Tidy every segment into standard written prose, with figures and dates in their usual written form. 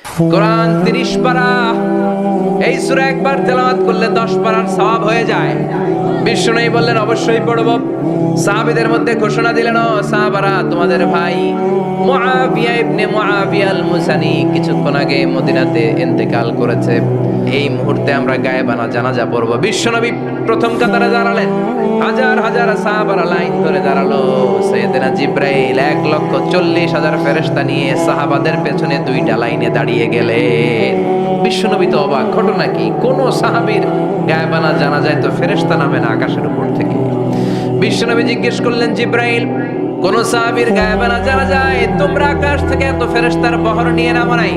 কোরআন 30 পারা, এই সূরা একবার তেলাওয়াত করলে 10 পারার সওয়াব হয়ে যায়। বিষ্ণু বললেন অবশ্যই পড়ব। সাহাবীদের মধ্যে ঘোষণা দিলেন, ও সাহাবারা, তোমাদের ভাই মুআবিয়া ইবনে মুআবিয়া আল মুসানি কিছুক্ষণ আগে মদিনাতে ইন্তেকাল করেছে। এই মুহূর্তে আমরা গায়েবানা জানাজা পড়ব। বিশ্বনবী প্রথম কাতারে দাঁড়ালেন, হাজার হাজার সাহাবারা লাইন ধরে দাঁড়ালো। সাইয়েদনা জিব্রাইল 1,40,000 ফেরেশতা নিয়ে সাহাবাদের পেছনে 2টা লাইনে দাঁড়িয়ে গেলেন। বিশ্বনবী তো অবাক, ঘটনা কি? কোন সাহাবীর গায়েবানা জানাজায় তো ফেরেশতা নামে না আকাশের উপর থেকে। বিশ্বনবী জিজ্ঞেস করলেন, জিব্রাইল, কোন সাহাবীর গায়েবানা জানাজায় তোমরা আকাশ থেকে এত ফেরেশতার বহর নিয়ে নামো নাই?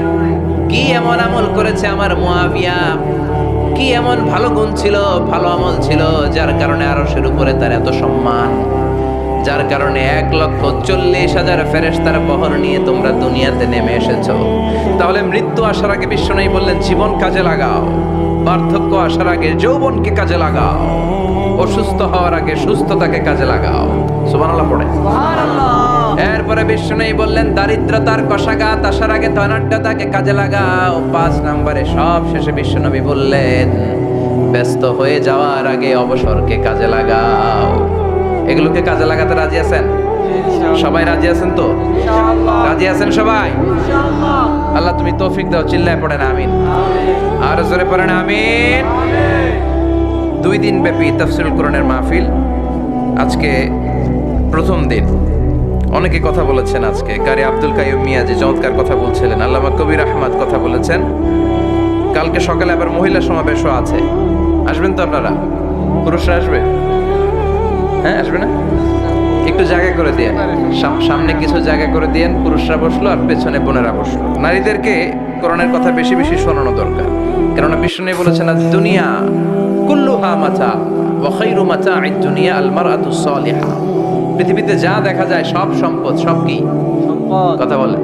কি এমন আমল করেছে আমার মুআবিয়া? কি এমন ভালো গুণ ছিল, ভালো আমল ছিল, যার কারণে আরশের উপরে তার এত সম্মান, যার কারণে 1,40,000 ফেরেশতার বহর নিয়ে তোমরা দুনিয়াতে নেমে এসেছো? তাহলে মৃত্যু আসার আগে বিশ্বনবী বললেন, জীবন কাজে লাগাও, বার্ধক্য আসার আগে যৌবনকে কাজে লাগাও, অসুস্থ হওয়ার আগে সুস্থতাকে কাজে লাগাও। সুবহানাল্লাহ পড়ে। এরপরে বিষ্ণু বললেন, দারিদ্রতার কষাঘাত আসার আগে ধনাঢ্যতাকে কাজে লাগাও। 5 নম্বরে সব শেষে বিশ্বনবী বললেন, ব্যস্ত হয়ে যাওয়ার আগে অবসরকে কাজে লাগাও। এগুলোকে কাজে লাগাতে রাজি আছেন? সবাই রাজি আছেন তো? রাজি আছেন সবাই? আল্লাহ তুমি তৌফিক দাও। চিল্লায় পড়েন আমিন। আর জোরে পড়েন আমিন। 2 দিন ব্যাপী তাফসীরুল কোরআনের মাহফিল, আজকে প্রথম দিন। অনেকে কথা বলেছেন আজকে। কারি আব্দুল কাইয়ুম মিয়া যে চমৎকার কথা বলছিলেন, আল্লামা কবির আহমদ কথা বলেছেন। কালকে সকালে আবার মহিলা সমাবেশও আছে। আসবেন তো আপনারা? পুরুষরা আসবে? হ্যাঁ, আসবে না? একটু জায়গা করে দিয়েন, সামনে কিছু জায়গা করে দিয়েন। পুরুষরা বসলো আর পেছনে বোনেরা বসলো। নারীদেরকে কোরআনের কথা বেশি বেশি শোনানো দরকার, কেননা বিষ্ণু বলেছেন, আর দুনিয়া কুল্লুহা মাতা ওয়া খায়রু মাতা'আদ দুনিয়া আল মারআতুস সালিহা। পৃথিবীতে যা দেখা যায় সব সম্পদ, সব কি কথা বলে?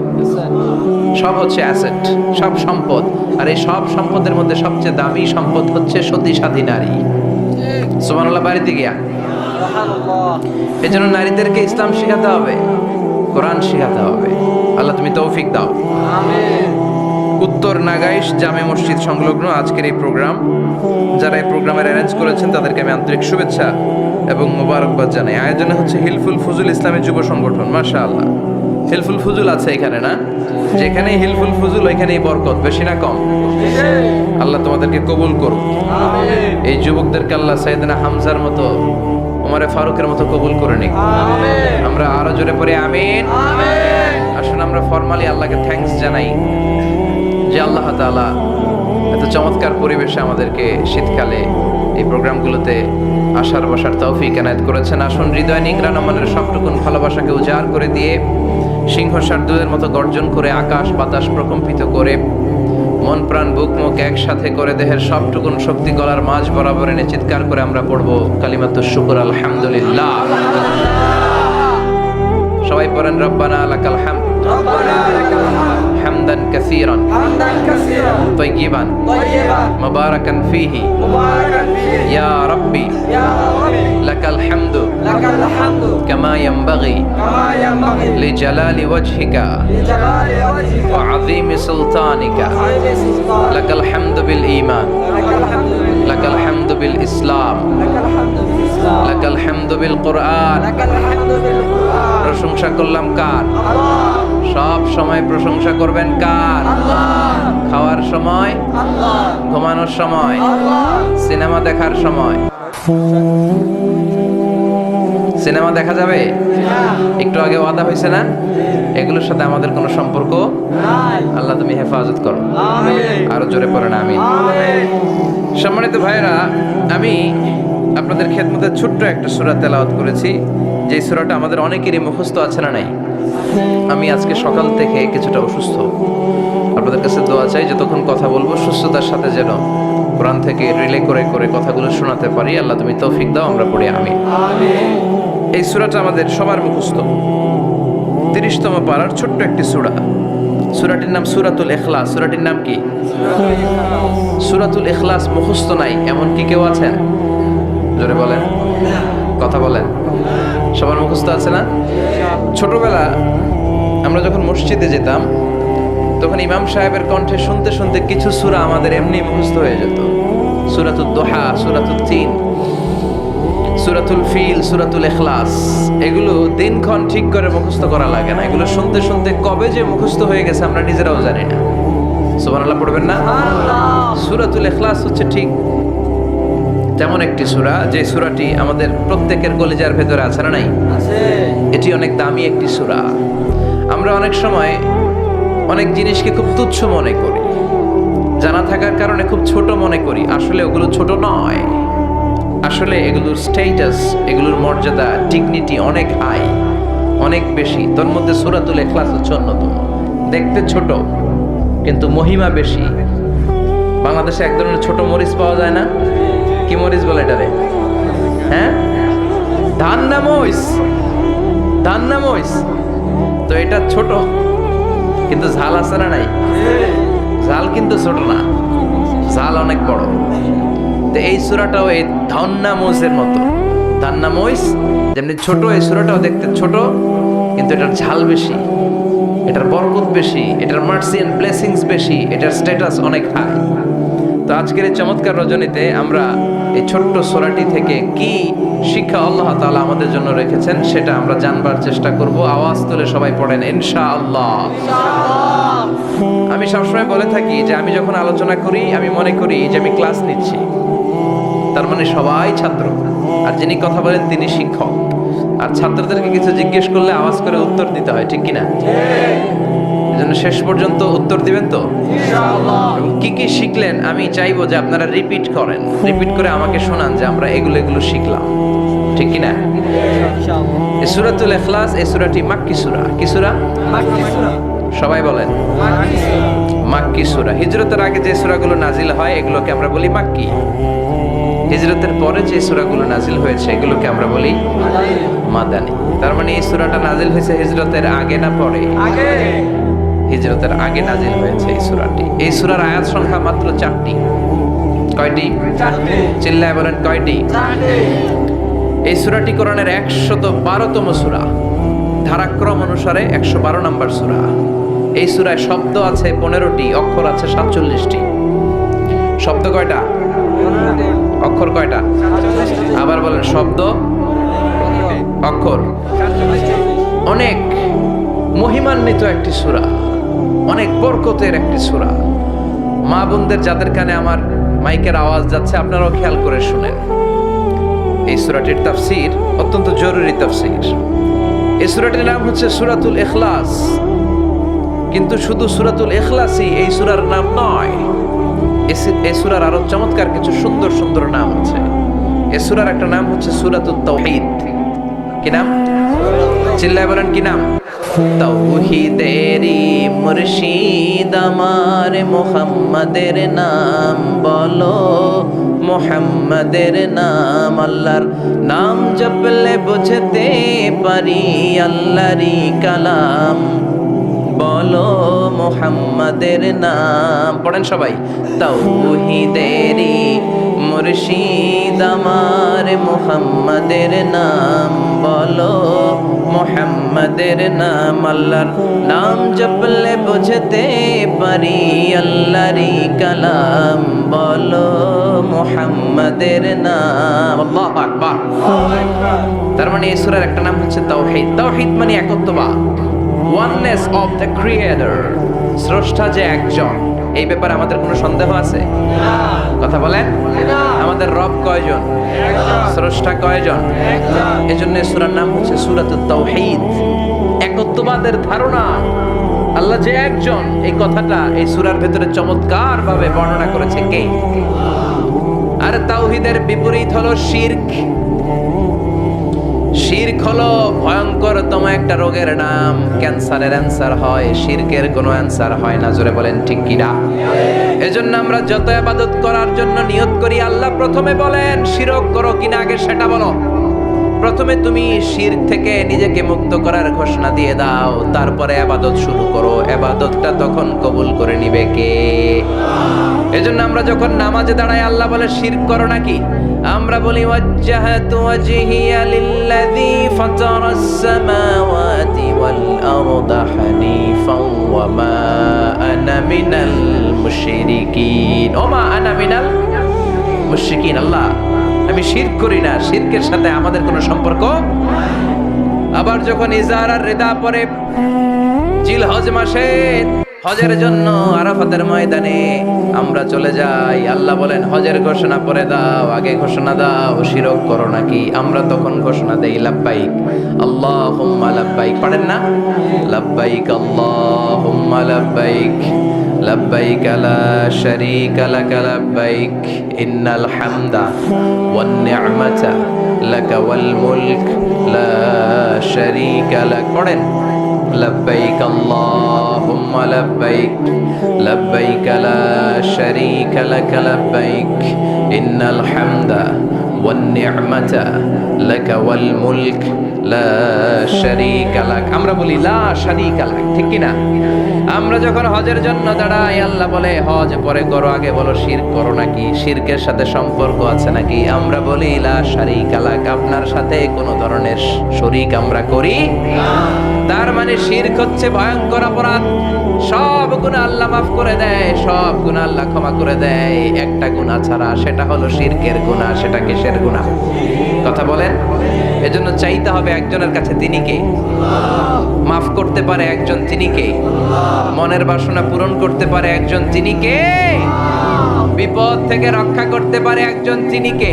সব হচ্ছে অ্যাসেট, সব সম্পদ। আর এই সব সম্পদের মধ্যে সবচেয়ে দামি সম্পদ হচ্ছে সতী সাথী নারী। সুবহানাল্লাহ। বাড়িতে গিয়া এই জন্য নারীদেরকে ইসলাম শিখাতে হবে, কোরআন শিখাতে হবে। আল্লাহ তুমি তৌফিক দাও। উত্তর নাগাইশ জামে মসজিদ সংলগ্ন আজকের এই প্রোগ্রাম, যারা এই প্রোগ্রামের অ্যারেঞ্জ করেছেন তাদেরকে আমি আন্তরিক শুভেচ্ছা এবং মোবারকবাদ জানাই। আয়োজনে হচ্ছে হিলফুল ফুজুল ইসলামী যুব সংগঠন। মাশাআল্লাহ, হিলফুল ফুজুল আছে এখানে না? যেখানেই হিলফুল ফুজুল ওইখানেই বরকত, বেশি না কম? আল্লাহ তোমাদেরকে কবুল করুন। এই যুবকদেরকে আল্লাহ সাইয়েদনা হামজার মতো, ওমরে ফারুকের মতো কবুল করে নিক। আমরা আরো জোরে পড়ে আমিন। আসুন আমরা ফরমালি আল্লাহকে থ্যাঙ্কস জানাই যে আল্লাহ তাআলা এত চমৎকার পরিবেশে আমাদেরকে শীতকালে এই প্রোগ্রামগুলোতে আসার বসার তৌফিক এনায়েত করেছেন। আসুন হৃদয় নিংড়ানো মনের সবটুকুন ভালোবাসাকে উজাড় করে দিয়ে, সিংহ শার্দুলের মতো গর্জন করে, আকাশ বাতাস প্রকম্পিত করে, মন প্রাণ বুক মুখ একসাথে করে, দেহের সবটুকুন শক্তি গলার মাঝ বরাবর এনে চিৎকার করে আমরা পড়বো কালিমাতুশ শুকর আলহামদুলিল্লাহ। সবাই পড়েন, রব্বানা লাকাল হামদ হামদান কাসীরান তাইয়িবান মুবারাকান ফীহি ইয়া রাব্বি লাকাল হামদু কামা ইয়ানবাগি লিজালালি ওয়াজহিকা ওয়া আযীমি সুলতানিকা লাকাল হামদু বিল ঈমান লাকাল হামদু বিল ইসলাম লাকাল হামদু বিল কুরআন। প্রশংসা করলাম কার? সব সময় প্রশংসা করবেন কার? খাওয়ার সময়, ঘুমানোর সময়, সিনেমা দেখার সময়। সিনেমা দেখা যাবে? একটু আগে ওয়াদা হয়েছে না? এগুলোর সাথে আমাদের কোনো সম্পর্ক নাই। আল্লাহ তুমি হেফাজত করো। আরো জোরে পড়েন আমিন। সম্মানিত ভাইরা, আমি আপনাদের খেদমতে ছোট্ট একটা সূরা তেলাওয়াত করেছি, যে সূরাটা আমাদের অনেকেরই মুখস্থ আছে না নাই? আমি আজকে সকাল থেকে কিছুটা অসুস্থ। আপনাদের কাছে দোয়া চাই যে তখন কথা বলবো সুস্থতার সাথে যেন কোরআন থেকে রিলে করে করে কথাগুলো শোনাতে পারি। আল্লাহ তুমি তৌফিক দাও। আমরা পড়ি আমিন। এই সূরাটা আমাদের সবার মুখস্থ, 30তম পারার ছোট্ট একটি সূরা। সূরাটির নাম সূরাতুল ইখলাস। সূরাটির নাম কি? সূরাতুল ইখলাস মুখস্থ নাই এমন কি কেউ আছেন? জোরে বলেন, কথা বলেন। সবার মুখস্থ আছে না? ছোটবেলা আমরা যখন মসজিদে যেতাম তখন ইমাম সাহেবের কণ্ঠে শুনতে শুনতে কিছু সূরা আমাদের এমনি মুখস্থ হয়ে যেত। সূরাতুদ দুহা, সূরাতুত তিন, সূরাতুল ফিল, সূরাতুল ইখলাস, এগুলো দিনক্ষণ ঠিক করে মুখস্থ করা লাগে না। এগুলো শুনতে শুনতে কবে যে মুখস্থ হয়ে গেছে আমরা নিজেরাও জানি না। সুবহানাল্লাহ পড়বেন না? সূরাতুল ইখলাস হচ্ছে ঠিক তেমন একটি সূরা যে সূরাটি আমাদের প্রত্যেকের কলিজার ভেতরে আছে না নাই? এটি অনেক দামি একটি সূরা। আমরা অনেক সময় অনেক জিনিসকে খুব তুচ্ছ মনে করি, জানা থাকার কারণে খুব ছোট মনে করি। আসলে ওগুলো ছোট নয়, আসলে এগুলোর স্ট্যাটাস, এগুলোর মর্যাদা, ডিগনিটি অনেক হাই, অনেক বেশি। তোর মধ্যে সূরাতুল ইখলাস হচ্ছে অন্যতম। দেখতে ছোট কিন্তু মহিমা বেশি। বাংলাদেশে এক ধরনের ছোট মরিচ পাওয়া যায় না? কি মরিচ বলে এটারে? হ্যাঁ, ধান্না মরিচ, ধান্না মরিচ। তো এটা ছোট কিন্তু ঝাল আছে না নাই? ঝাল কিন্তু ছোট না, ঝাল অনেক বড়। তো এই সূরাটাও এই ধান্না মরিচের মতো। ধান্না মরিচ যেমনি ছোট, এই সূরাটাও দেখতে ছোট কিন্তু এটার ঝাল বেশি, এটার বরকত বেশি, এটার মার্সি এন্ড ব্লেসিংস বেশি, এটার স্ট্যাটাস অনেক হাই। তো আজকের এই চমৎকার রজনীতে আমরা এই ছোট্ট সূরাটি থেকে কি শিক্ষা আল্লাহ তাআলা আমাদের জন্য রেখেছেন সেটা আমরা জানবার চেষ্টা করব। আওয়াজ তুলে সবাই পড়েন ইনশাআল্লাহ। আমি সবসময় বলে থাকি যে আমি যখন আলোচনা করি আমি মনে করি যে আমি ক্লাস নিচ্ছি, তার মানে সবাই ছাত্র, আর যিনি কথা বলেন তিনি শিক্ষক। আর ছাত্রদেরকে কিছু জিজ্ঞেস করলে আওয়াজ করে উত্তর দিতে হয়, ঠিক কিনা? এজন্য শেষ পর্যন্ত উত্তর দিবেন তো ইনশাআল্লাহ। কি কি শিখলেন আমি চাইবো যে আপনারা রিপিট করেন, রিপিট করে আমাকে শোনান যে আমরা এগুলো শিখলাম, ঠিক কিনা? ইনশাআল্লাহ। এই সূরাতুল ইখলাস, এই সূরাটি মাক্কি সূরা। কি সূরা? মাক্কি সূরা। সবাই বলেন মাক্কি সূরা। মাক্কি সূরা। হিজরতের আগে যে সূরাগুলো নাজিল হয় এগুলোকে আমরা বলি মাক্কি। হিজরতের পরে যে সূরাগুলো নাজিল হয়েছে এগুলোকে আমরা বলি মাদানী। তার মানে এই সূরাটা নাজিল হয়েছে হিজরতের আগে না পরে? আগে। হিজরতের আগে নাজিল হয়েছে এই সূরাটি। এই সূরার আয়াত সংখ্যা মাত্র 4টি। কয়টি? 4টি। চিল্লায় বলেন কয়টি? 4টি। এই সূরাটি কোরআনের 112তম সূরা, ধারাক্রম অনুসারে 112 নম্বর সূরা। এই সূরায় শব্দ আছে 15টি, অক্ষর আছে 47টি। শব্দ কয়টা? অক্ষর কয়টা? আবার বলেন, শব্দ, অক্ষর। অনেক মহিমান্বিত একটি সূরা, অনেক বরকতের একটি সূরা। মা বোনদের যাদের কানে আমার মাইকের আওয়াজ যাচ্ছে আপনারাও খেয়াল করে শুনেন। এই সূরাটির তাফসীর অত্যন্ত জরুরি তাফসীর। এই সূরাটির নাম হচ্ছে সূরাতুল ইখলাস। কিন্তু শুধু সূরাতুল ইখলাসই এই সূরার নাম নয়। এই সূরার আরো চমৎকার কিছু সুন্দর সুন্দর নাম আছে। এই সূরার একটা নাম হচ্ছে সূরাতুত তাওহীদ। কি নাম? চিল্লায় বলেন কি নাম? তাওহীদেরই মুর্শিদ আমার মুহাম্মাদের নাম বলো, মুহাম্মাদের নাম। আল্লাহর নাম জপলে বুঝতে পারি আল্লাহরই কালাম বলো, মুহাম্মাদের নাম। পড়েন সবাই। তাওহীদেরই মুর্শিদ আমার মুহাম্মাদের নাম বলো, মুহাম্মাদের নাম। আল্লাহর নাম জপলে বুঝতে পারি আল্লাহরই কালাম বলো, মুহাম্মাদের নাম। আল্লাহু আকবার। তার মানে এই সূরার একটা নাম হচ্ছে তাওহীদ। তাওহীদ মানে একত্ববাদ, oneness of the creator, স্রষ্টা যে একজন। এই ব্যাপারে আমাদের কোনো সন্দেহ আছে? না। কথা বলেন। না। আমাদের রব কয়জন? একজন। স্রষ্টা কয়জন? একজন। এজন্য সূরার নাম হচ্ছে সূরাতুত তাওহীদ, একত্ববাদের ধারণা। আল্লাহ যে একজন, এই কথাটা এই সূরার ভেতরে চমৎকার ভাবে বর্ণনা করেছে কে? আর তাওহীদের বিপরীত হলো শিরক। শিরক হলো ভয়ঙ্করতম একটা রোগের নাম। ক্যান্সারের অ্যান্সার হয়, শিরকের কোনো অ্যান্সার হয় না। জোরে বলেন ঠিক কিনা? এজন্য আমরা যত ইবাদত করার জন্য নিয়ত করি, আল্লাহ প্রথমে বলেন শিরক করো কিনা আগে সেটা বলো। প্রথমে তুমি শিরক থেকে নিজেকে মুক্ত করার ঘোষণা দিয়ে দাও, তারপরে ইবাদত শুরু করো। ইবাদতটা তখন কবুল করে নিবে কে? এজন্য আমরা যখন নামাজে দাঁড়াই আল্লাহ বলে শিরক করো নাকি? আমরা বলি ওয়াজ্জাহাতু ওয়াজহিয়া লিল্লাযী ফাতারাস সামাওয়াতি ওয়াল আরদা হানিফান ওয়া মা আনা মিনাল মুশরিকিন। ওমা আনা মিনাল মুশরিকিন, আল্লাহ আমি শিরক করি না, শিরকের সাথে আমাদের কোনো সম্পর্ক। আবার যখন ইজার আর রিদা পরে জিলহজ মাসে হজের জন্য আরাফাতের ময়দানে আমরা চলে যাই, আল্লাহ বলেন হজের ঘোষণা পরে দাও, আগে ঘোষণা দাও শিরক করো নাকি। আমরা তখন ঘোষণা দেই লাব্বাইক আল্লাহুম্মা লাব্বাইক। পারেন না? লাব্বাইক আল্লাহুম্মা লাব্বাইক লাব্বাইক লা শারীকা লাকা লাব্বাইক ইন্নাল হামদা ওয়ান নি'মাতা লাকা ওয়াল মুলক লা শারীকা লাক। পড়েন لبيك اللهم لبيك لبيك لا شريك لك لبيك إن الحمد والنعمة لك والملك لا شريك لك। আমরা বলি লা শারীকা লাক, ঠিক কি না? আমরা যখন হজের জন্য দাঁড়াই, আল্লাহ বলে হজ পরে করো, আগে বলো শিরক করো নাকি, শিরকের সাথে সম্পর্ক আছে নাকি। আমরা বলি লা শারীকা লাক, আপনার সাথে কোনো ধরনের শরীক আমরা করি না। তার মানে শিরক হচ্ছে ভয়ঙ্কর অপরাধ। সব গুনাহ আল্লাহ মাফ করে দেয়, সব গুনাহ আল্লাহ ক্ষমা করে দেয়, একটা গুনাহ ছাড়া, সেটা হলো শিরকের গুনাহ। সেটা কিসের গুনাহ? কথা বলেন। এজন্য চাইতে হবে একজনের কাছে, তিনি কে? মাফ করতে পারে একজন, তিনি কে? মনের বাসনা পূরণ করতে পারে একজন, তিনি কে? বিপদ থেকে রক্ষা করতে পারে একজন, তিনি কে?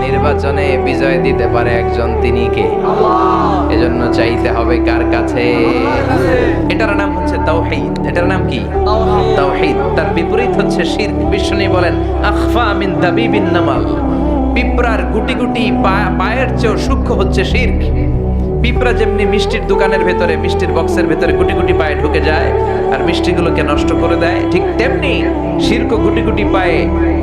নির্বাচনে বিজয় দিতে পারে একজন, তিনি কে? এজন্য চাইতে হবে কার কাছে? এটার নাম হচ্ছে তাওহীদ। এটার নাম কি? তাওহীদ। তার বিপরীত হচ্ছে শিরক। বিষ্ণু বলেন আখফা মিন দাবিবিন নামাল, পিঁপড়ার গুটি গুটি পায়ের চেয়েও সূক্ষ্ম হচ্ছে শিরক। পিঁপড়া যেমনি মিষ্টির দোকানের ভেতরে, মিষ্টির বক্সের ভেতরে গুটি গুটি পায়ে ঢুকে যায় আর মিষ্টিগুলোকে নষ্ট করে দেয়, ঠিক তেমনি শিরক গুটি গুটি পায়ে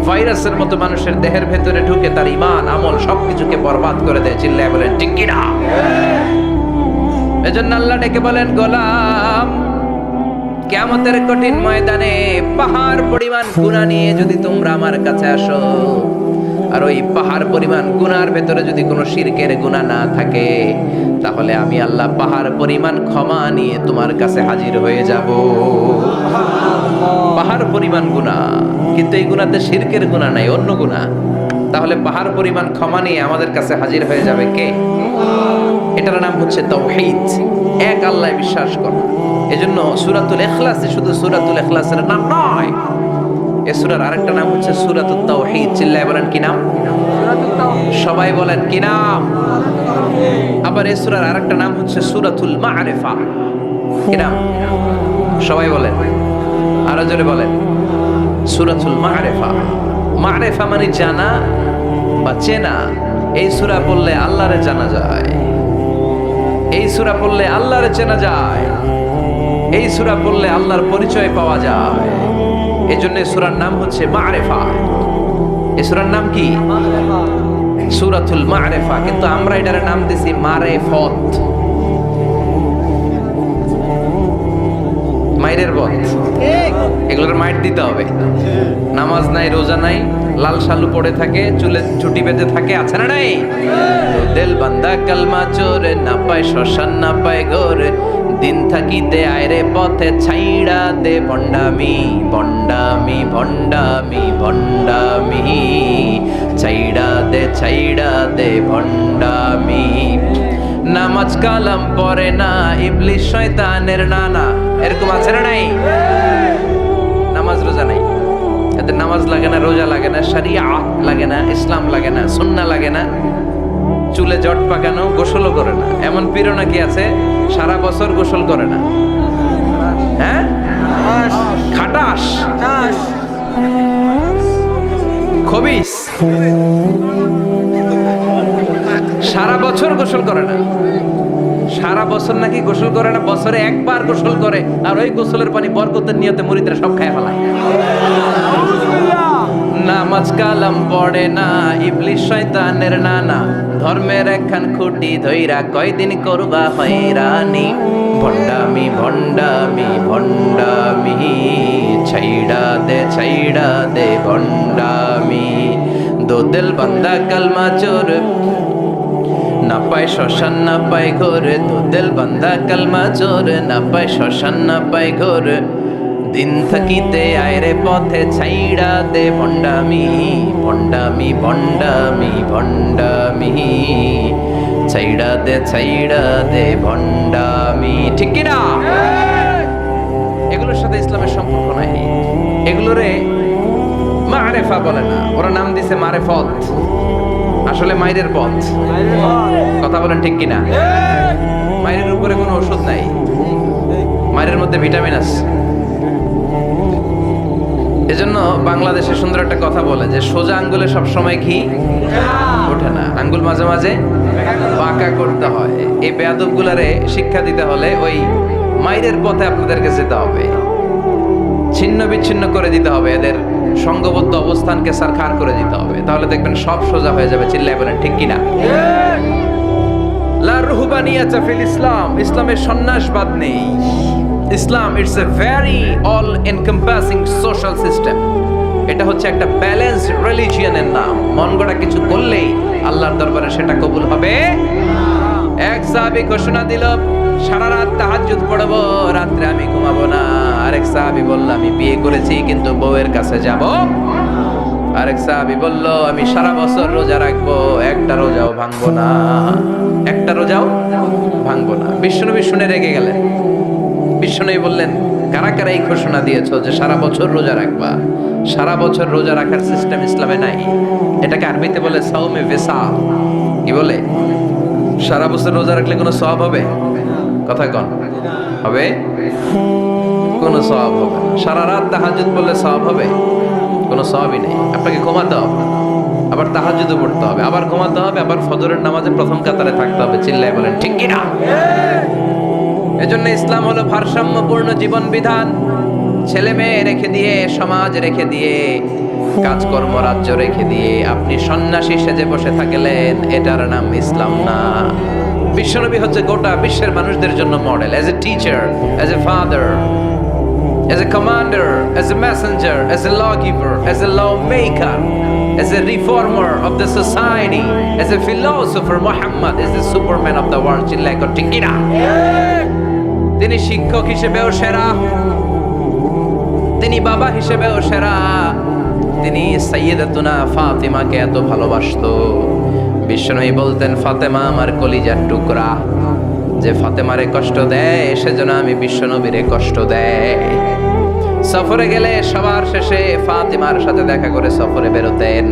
ভাইরাসের মতো মানুষের দেহের ভেতরে ঢুকে তার ঈমান আমল সবকিছুকে বরবাদ করে দেয়। চিল্লায় বলেন ঠিক কি না? এজন্য আল্লাহ ডেকে বলেন গোলাম, কিয়ামতের কঠিন ময়দানে পাহাড় পরিমাণ গুনাহ নিয়ে যদি তোমরা আমার কাছে আসো, আর ওই পাহাড় পরিমাণ গুনার ভেতরে যদি কোনো শিরকের গুনাহ না থাকে, তাহলে আমি আল্লাহ পাহাড় পরিমাণ ক্ষমা নিয়ে তোমার কাছে হাজির হয়ে যাব। পাহাড় পরিমাণ গুনাহ, কিন্তু এই গুনাতে শিরকের গুনাহ নাই, অন্য গুনাহ। তাহলে পাহাড় পরিমাণ ক্ষমা নিয়ে আমাদের কাছে হাজির হয়ে যাবে কে? এটার নাম হচ্ছে তাওহীদ, এক আল্লাহ বিশ্বাস করা। এজন্য সূরাতুল ইখলাস শুধু সূরাতুল ইখলাসের নাম নয়, এই সূরার আরেকটা নাম হচ্ছে সূরাতুত তাওহীদ। চিল্লায় বলেন কি নাম? সবাই বলেন কি নাম? আবার এই সূরার আরেকটা নাম হচ্ছে সূরাতুল মা'রিফা। কি নাম? সবাই বলেন, আরো জোরে বলেন, সূরাতুল মা'রিফা। মা'রিফা মানে জানা বা চেনা। এই সূরা পড়লে আল্লাহরে জানা যায়, এই সূরা পড়লে আল্লাহরে চেনা যায়, এই সূরা পড়লে আল্লাহর পরিচয় পাওয়া যায়। এই জন্য সূরার নাম হচ্ছে মা'রিফা। এই সূরার নাম কি? সূরাতুল মা'রিফা। কিন্তু আমরা এটার নাম দিছি মারেফত, মাইরের পথ। এগুলোর মাইর দিতে হবে। নামাজ নাই, রোজা নাই, লাল শালু পড়ে থাকে, চুলে ছুটি বেঁধে থাকে, আছে না নাই? দিল বান্দা কালমা চোরে, না পায় শ্মশান না পায় ঘরে, দিন থাকিতে আয়রে পথে ছাইড়া দে ভণ্ডামি ভণ্ডামি ভণ্ডামি ভণ্ডামি, ছাইড়া দে ভণ্ডামি। নামাজ কালাম পড়ে না, ইবলিশ শয়তানের নানা, এরকম আছে না নাই? নামাজ রোজা নাই, এতে নামাজ লাগে না, রোজা লাগে না, শরিয়াত লাগে না, ইসলাম লাগে না, সুন্নাহ লাগে না, চুলে জট পাকানো, গোসলও করে না। এমন পীরও নাকি আছে সারা বছর গোসল করে না। হ্যাঁ, খাটাস, খবিস, সারা বছর গোসল করে না। সারা বছর নাকি গোসল করে না, বছরে একবার গোসল করে, আর ওই গোসলের পানি বরকতের নিয়তে মুরিদরা সব খায় ফেলায়। নামাজ কালাম পড়ে না, ইবলিশ শয়তানের নানা, ধর্মের একখান খুঁটি ধইরা কয়দিন করবা হয়রানি, ভণ্ডামি ভণ্ডামি ভণ্ডামি, ছাইড়া দে ভণ্ডামি। দো দিল বান্দা কালমা চোর, না পায় শ্মশান না পায় ঘোর, দো দিল বান্দা কালমা চোর, না পায় শ্মশান না পায় ঘোর। দিন থাকিতে আয়রে পথে ছাইড়া দে ভণ্ডামি, ভণ্ডামি ভণ্ডামি ভণ্ডামি, ছাইড়া দে ভণ্ডামি। ঠিক কিনা? এগুলোর সাথে ইসলামের সম্পর্ক নাই, এগুলোরে মারেফা বলে না, ওরা নাম দিছে মারেফত, আসলে মাইরের পথ। কথা বলেন ঠিক কিনা? মাইরের উপরে কোনো ওষুধ নাই, মাইরের মধ্যে ভিটামিন আছে। এজন্য বাংলাদেশে সুন্দর একটা কথা বলে যে সোজা আঙ্গুলে সবসময় ঘি ওঠে না, আঙ্গুল মাঝে মাঝে বাঁকা করতে হয়। এই বেয়াদবগুলারে শিক্ষা দিতে হলে ওই মাইরের পথে আপনাদেরকে যেতে হবে, ছিন্ন বিচ্ছিন্ন করে দিতে হবে, এদের সঙ্গবদ্ধ অবস্থানকে সারখার করে দিতে হবে, তাহলে দেখবেন সব সোজা হয়ে যাবে। চিল্লায় বলেন ঠিক কিনা? লা রুহবানিয়াতা ফিল ইসলাম, ইসলামের সন্ন্যাসবাদ নেই। Islam it's a very all encompassing social system. এটা হচ্ছে একটা ব্যালেন্সড রিলিজিয়নের নাম। মন গড়া কিছু করলেই আল্লাহর দরবারে সেটা কবুল হবে। এক সাহাবী ঘোষণা দিল, সারা রাত তাহাজ্জুদ পড়ব, রাত্রে আমি ঘুমাবো না। আরেক সাহাবী বলল, আমি বিয়ে করেছি কিন্তু বউয়ের কাছে যাব। আরেক সাহাবী বলল, আমি সারা বছর রোজা রাখবো, একটা রোজাও ভাঙবো না, একটা রোজাও ভাঙবো না। বিশ্বনবী শুনে রেগে গেলেন। বিশ্বনবী বললেন, কারা কারা এই ঘোষণা দিয়েছো যে সারা বছর রোজা রাখবা? সারা বছর রোজা রাখার সিস্টেম ইসলামে নাই। এটাকে আরবিতে বলে সাওমে ভিসাল। কি বলে? সারা বছর রোজা রাখলে কোনো সওয়াব হবে? কথা কন, হবে? কোনো সওয়াব হবে না। সারা রাত তাহাজ্জুদ পড়লে সওয়াব হবে? কোনো সওয়াবই নেই। আপনাকে ঘুমাতে হবে, আবার তাহাজ্জুদও পড়তে হবে, আবার ঘুমাতে হবে, আবার ফজরের নামাজে প্রথম কাতারে থাকতে হবে। চিল্লায় বলেন ঠিক কিনা? এজন্য ইসলাম হলো ভারসাম্যপূর্ণ জীবন বিধান। ছেলে মেয়ে রেখে দিয়ে, সমাজ রেখে দিয়ে, কাজকর্ম রাজ্য রেখে দিয়ে আপনি সন্ন্যাসী সেজে বসে থাকলেন, এটার নাম ইসলাম না। বিশ্বনবী হচ্ছে গোটা বিশ্বের মানুষদের জন্য model, as a teacher, as a father, as a commander, as a messenger, as a lawgiver, as a lawmaker, as a reformer of the society, as a philosopher. Muhammad is the superman of the world. চিল্লায় কর ঠিক কিনা? তিনি শিক্ষক হিসেবেও সেরা, তিনি বাবা হিসেবেও সেরা। তিনি সাইয়্যিদাতুনা ফাতিমাকে এত ভালোবাসতো, বিশ্বনবী বলতেন, ফাতেমা আমার কলিজার টুকরা, যে ফাতেমারে কষ্ট দেয় সেজন্য আমি বিশ্বনবীরে কষ্ট দেয়। সফরে গেলে সবার শেষে ফাতিমার সাথে দেখা করে সফরে বেরোতেন,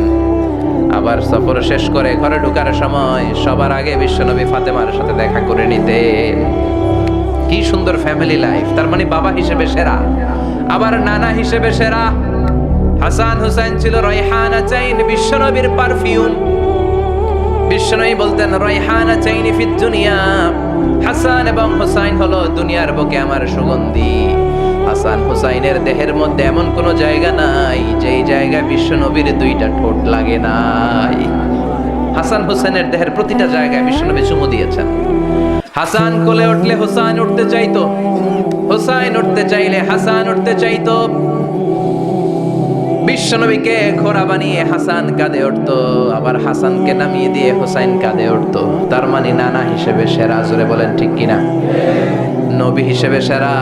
আবার সফর শেষ করে ঘরে ঢোকার সময় সবার আগে বিশ্বনবী ফাতেমার সাথে দেখা করে নিতেন। কি সুন্দর ফ্যামিলি লাইফ। তার মানে বাবা হিসেবে সেরা, আবার নানা হিসেবে সেরা। হাসান হুসাইন ছিল রায়হানা চাইন, বিশ্বনবীর পারফিউম। বিশ্বনবী বলতেন, রায়হানা চাইনি ফিদ দুনিয়া, হাসান এবং হুসাইন হলো দুনিয়ার বুকে আমার সুগন্ধি। হাসান হুসাইনের দেহের মধ্যে এমন কোনো জায়গা নাই যেই জায়গায় বিশ্বনবীর দুইটা ঠোঁট লাগে নাই। হাসান হুসাইনের দেহের প্রতিটা জায়গায় বিশ্বনবী চুমু দিয়েছেন। হাসান কোলে উঠলে হুসাইন উঠতে চাইতো, হুসাইন উঠতে চাইলে হাসান উঠতে চাইতো। বিশ্বনবীকে ঘোড়া বানিয়ে হাসান কাঁধে উঠতো, আবার হাসানকে নামিয়ে দিয়ে হুসাইন কাঁধে উঠতো। তার মানে নানা হিসেবে সেরা। জোরে বলেন ঠিক কিনা? নবী হিসেবে সেরা।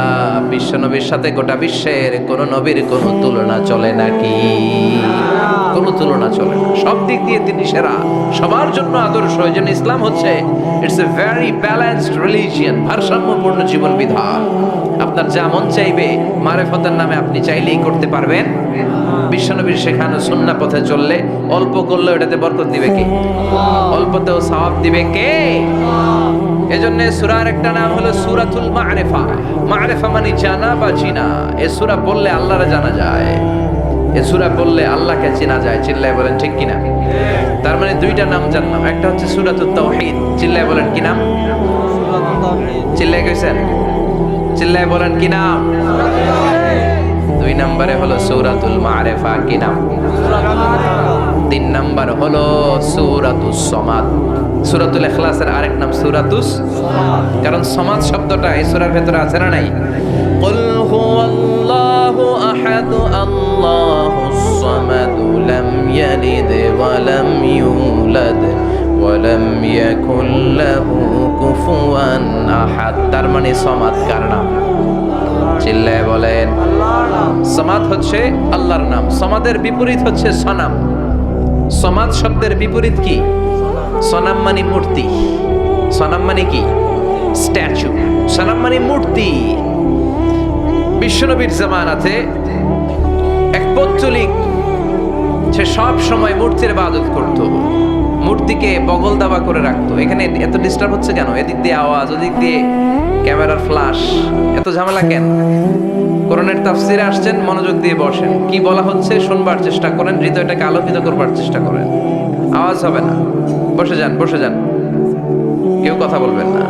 বিশ্বনবীর সাথে গোটা বিশ্বের কোন নবীর কোনো তুলনা চলে নাকি? কোনো তুলনা চলে না। সব দিক দিয়ে তিনি সেরা, সবার জন্য আদর্শ। এই জন্য ইসলাম হচ্ছে it's a very balanced religion, ভারসাম্যপূর্ণ জীবন বিধান। আপনার যা মন চাইবে মারেফতের নামে আপনি চাইলেই করতে পারবেন। বিশ্বনবীর শেখানো সুন্নাহ পথে চললে অল্প করলে এটাতে বরকত দিবে কে? অল্পতেও সওয়াব দিবে কে? এজন্য সূরার একটা নাম হলো সূরাতুল মা'রিফা। মা'রিফা মানে জানা বা চিনা। এই সূরা পড়লে আল্লাহরে জানা যায়, এই সূরা পড়লে আল্লাহকে চেনা যায়। চিল্লায় বলেন ঠিক কিনা? তার মানে দুইটা নাম জানলাম, একটা হচ্ছে সূরাতুত তাওহীদ। চিল্লায় বলেন কি নাম? চিল্লায় কইছেন? চিল্লায় বলেন কি নাম? দুই নম্বরে হলো সূরাতুল মা'রিফা। কি নাম? তিন নম্বর হলো সূরাতুস সমাদ। সূরাতুল ইখলাসের আরেক নাম সূরাতুস সমাদ, কারণ সমাদ শব্দটা এই সূরার ভিতরে আছে না নাই? কুল হুয়াল্লাহু আহাদ আল্লাহুস সামাদ লাম يلد ولم يولد ولم يكن له كفوا أحد। তার মানে সমাদ কার নাম? চিল্লায় বলেন। সমাদ হচ্ছে আল্লাহর নাম। সমাদের বিপরীত হচ্ছে সনাম। সমাদ শব্দের বিপরীত কি? সনাম মানে মূর্তি। সনাম মানে কি? স্ট্যাচু। সনাম মানে মূর্তি। বিশ্বনবীর জামানাতে এক পৌত্তলিক, সে সব সময় মূর্তির ইবাদত করত, মূর্তিকে বগল দাবা করে রাখতো। এখানে এত ডিস্টার্ব হচ্ছে কেন? এদিক দিয়ে আওয়াজ, ওদিক দিয়ে ক্যামেরার ফ্ল্যাশ, এত ঝামেলা কেন? কোরআনের তাফসিরে আসছেন, মনোযোগ দিয়ে বসেন, কি বলা হচ্ছে শুনবার চেষ্টা করেন, হৃদয়টাকে আলোকিত করবার চেষ্টা করেন। আওয়াজ হবে না, বসে যান, বসে যান, কেউ কথা বলবেন না।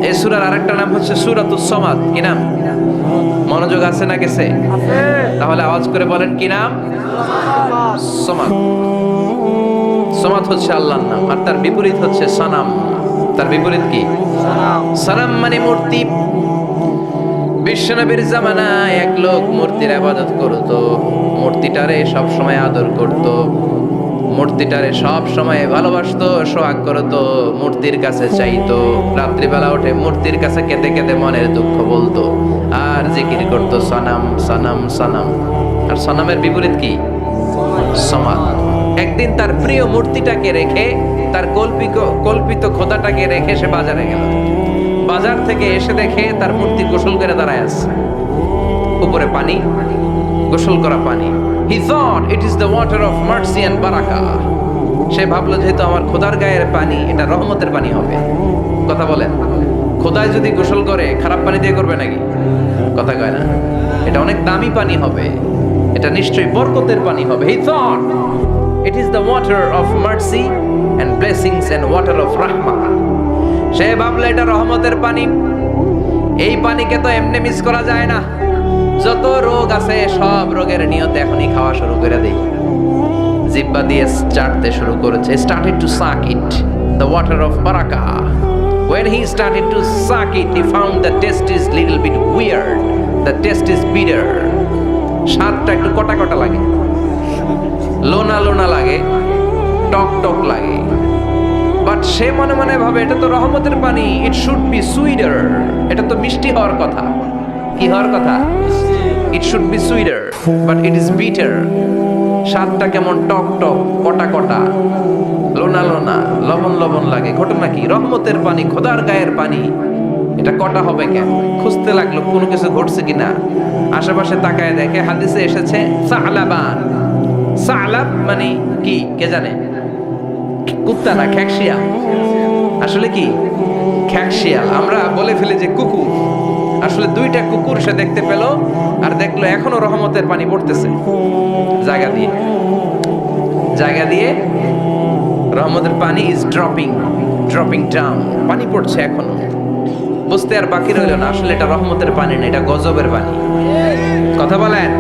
এই সূরার আরেকটা নাম হচ্ছে সূরাতুস সমাদ। কি নাম? মনোযোগ আছে না গেছে? তাহলে আওয়াজ করে বলেন কি নাম? সমাদ। সমাদ হচ্ছে আল্লাহর নাম, আর তার বিপরীত হচ্ছে সনাম। তার বিপরীত কি? সনাম মানে মূর্তি। বিশ্বনবীর জামানায় এক লোক মূর্তির ইবাদত করত, মূর্তিটারে সব সময় আদর করত, মূর্তিটারে সব সময় ভালোবাসতো, সোহাগ করতো, মূর্তির কাছে চাইতো। রাত্রিবেলা উঠে মূর্তির কাছে কেঁদে কেঁদে মনের দুঃখ বলতো, আর জিকির করতো সনাম সনাম সনাম। আর সনামের বিপরীত কি? সমাদ। একদিন তার প্রিয় মূর্তিটাকে রেখে, তার কল্পিত খোদাটাকে রেখে সে বাজারে গেল। বাজার থেকে এসে দেখে তার মূর্তি গোসল করে দাঁড়ায় আছে, উপরে পানি, গোসল করা পানি। He thought it is the water of mercy and barakah. সে ভাবলো যেহেতু আমার খোদার গায়ের পানি, এটা রহমতের পানি হবে। কথা বলেন, খোদায় যদি গোসল করে খারাপ পানি দিয়ে করবে নাকি? কথা কয় না। এটা অনেক দামি পানি হবে, এটা নিশ্চয়ই বরকতের পানি হবে। He thought it is the water of mercy and blessings and water of rahmah. সে ভাবলো এটা রহমতের পানি, এই পানিকে তো এমনি মিস করা যায় না। যত রোগ আছে সব রোগের নিয়তে এখনই খাওয়া শুরু করে দেই। জিহ্বা দিয়ে চাটতে শুরু করেছে। Started to suck it, the water of barakah. When he started to suck it, he found the taste is little bit weird. The taste is bitter. স্বাদটা একটু কটা কটা লাগে, লোনা লোনা লাগে, টক টক লাগে। বাট সে মনে মনে ভাবে এটা তো রহমতের পানি, ইট শুড বি সুইটার। এটা তো মিষ্টি হওয়ার কথা। কি হওয়ার কথা? It should be sweeter, but it is bitter. স্বাদটা কেমন টক টক, কটা কটা, লোনা লোনা, লবণ লবণ লাগে। ঘটনা কি? রহমতের পানি, খোদার গায়ের পানি, এটা কটা হবে কেন? খুঁজতে লাগলো কোনো কিছু ঘটছে কিনা। আশেপাশে তাকায় দেখে হাদিসে এসেছে সালাবান। সালাব মানে কি কে জানে? কুত্তা না, খ্যাকশিয়াল। আসলে কি? খ্যাকশিয়াল। আমরা বলে ফেলি যে কুকুর, আসলে দুইটা কুকুর সে দেখতে পেল, আর দেখলো এখনো রহমতের পানি পড়তেছে জায়গা দিয়ে, জায়গা দিয়ে রহমতের পানি ইজ ড্রপিং ডাউন। পানি পড়ছে এখনো। বুঝতে আর বাকি রইল না, আসলে এটা রহমতের পানি না, এটা গজবের পানি। কথা বলেন।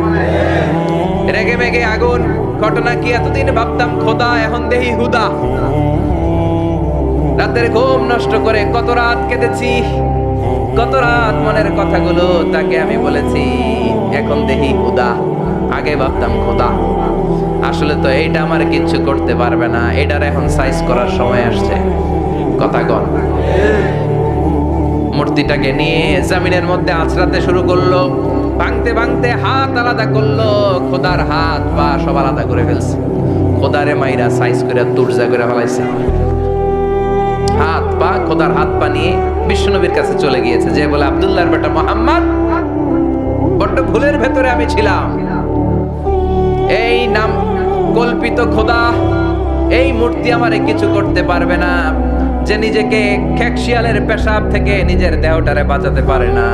রেগে মেগে আগুন। ঘটনা কি? এতদিন ভাবতাম খোদা, এখন দেহি হুদা। রাতের ঘুম নষ্ট করে কত রাত কেঁদেছি, কত রাত মনের কথাগুলো তাকে আমি বলেছি, এখন দেহি হুদা। আগে ভাবতাম খোদা, আসলে তো এইটা আমার কিচ্ছু করতে পারবে না, এটার এখন সাইজ করার সময় আসছে। কথা কন। মূর্তিটাকে নিয়ে জমিনের মধ্যে আছড়াতে শুরু করলো, ভাঙতে ভাঙতে হাত আলাদা করলো, খোদার হাত পা সব আলাদা করে ফেলছে। খোদারে মাইরা সাইজ করে তুরজা করে ফেলাইছে। হাত পা, খোদার হাত পা নিয়ে বিশ্বনবীর কাছে চলে গিয়েছে, যে বলে আব্দুল্লাহর বেটা মুহাম্মদ, বড্ড ভুলের ভেতরে আমি ছিলাম। এই নাম কল্পিত খোদা, এই মূর্তি আমারে কিছু করতে পারবে না। যে নিজেকে খ্যাকশিয়ালের পেশাব থেকে নিজের দেহটারে বাঁচাতে পারে না,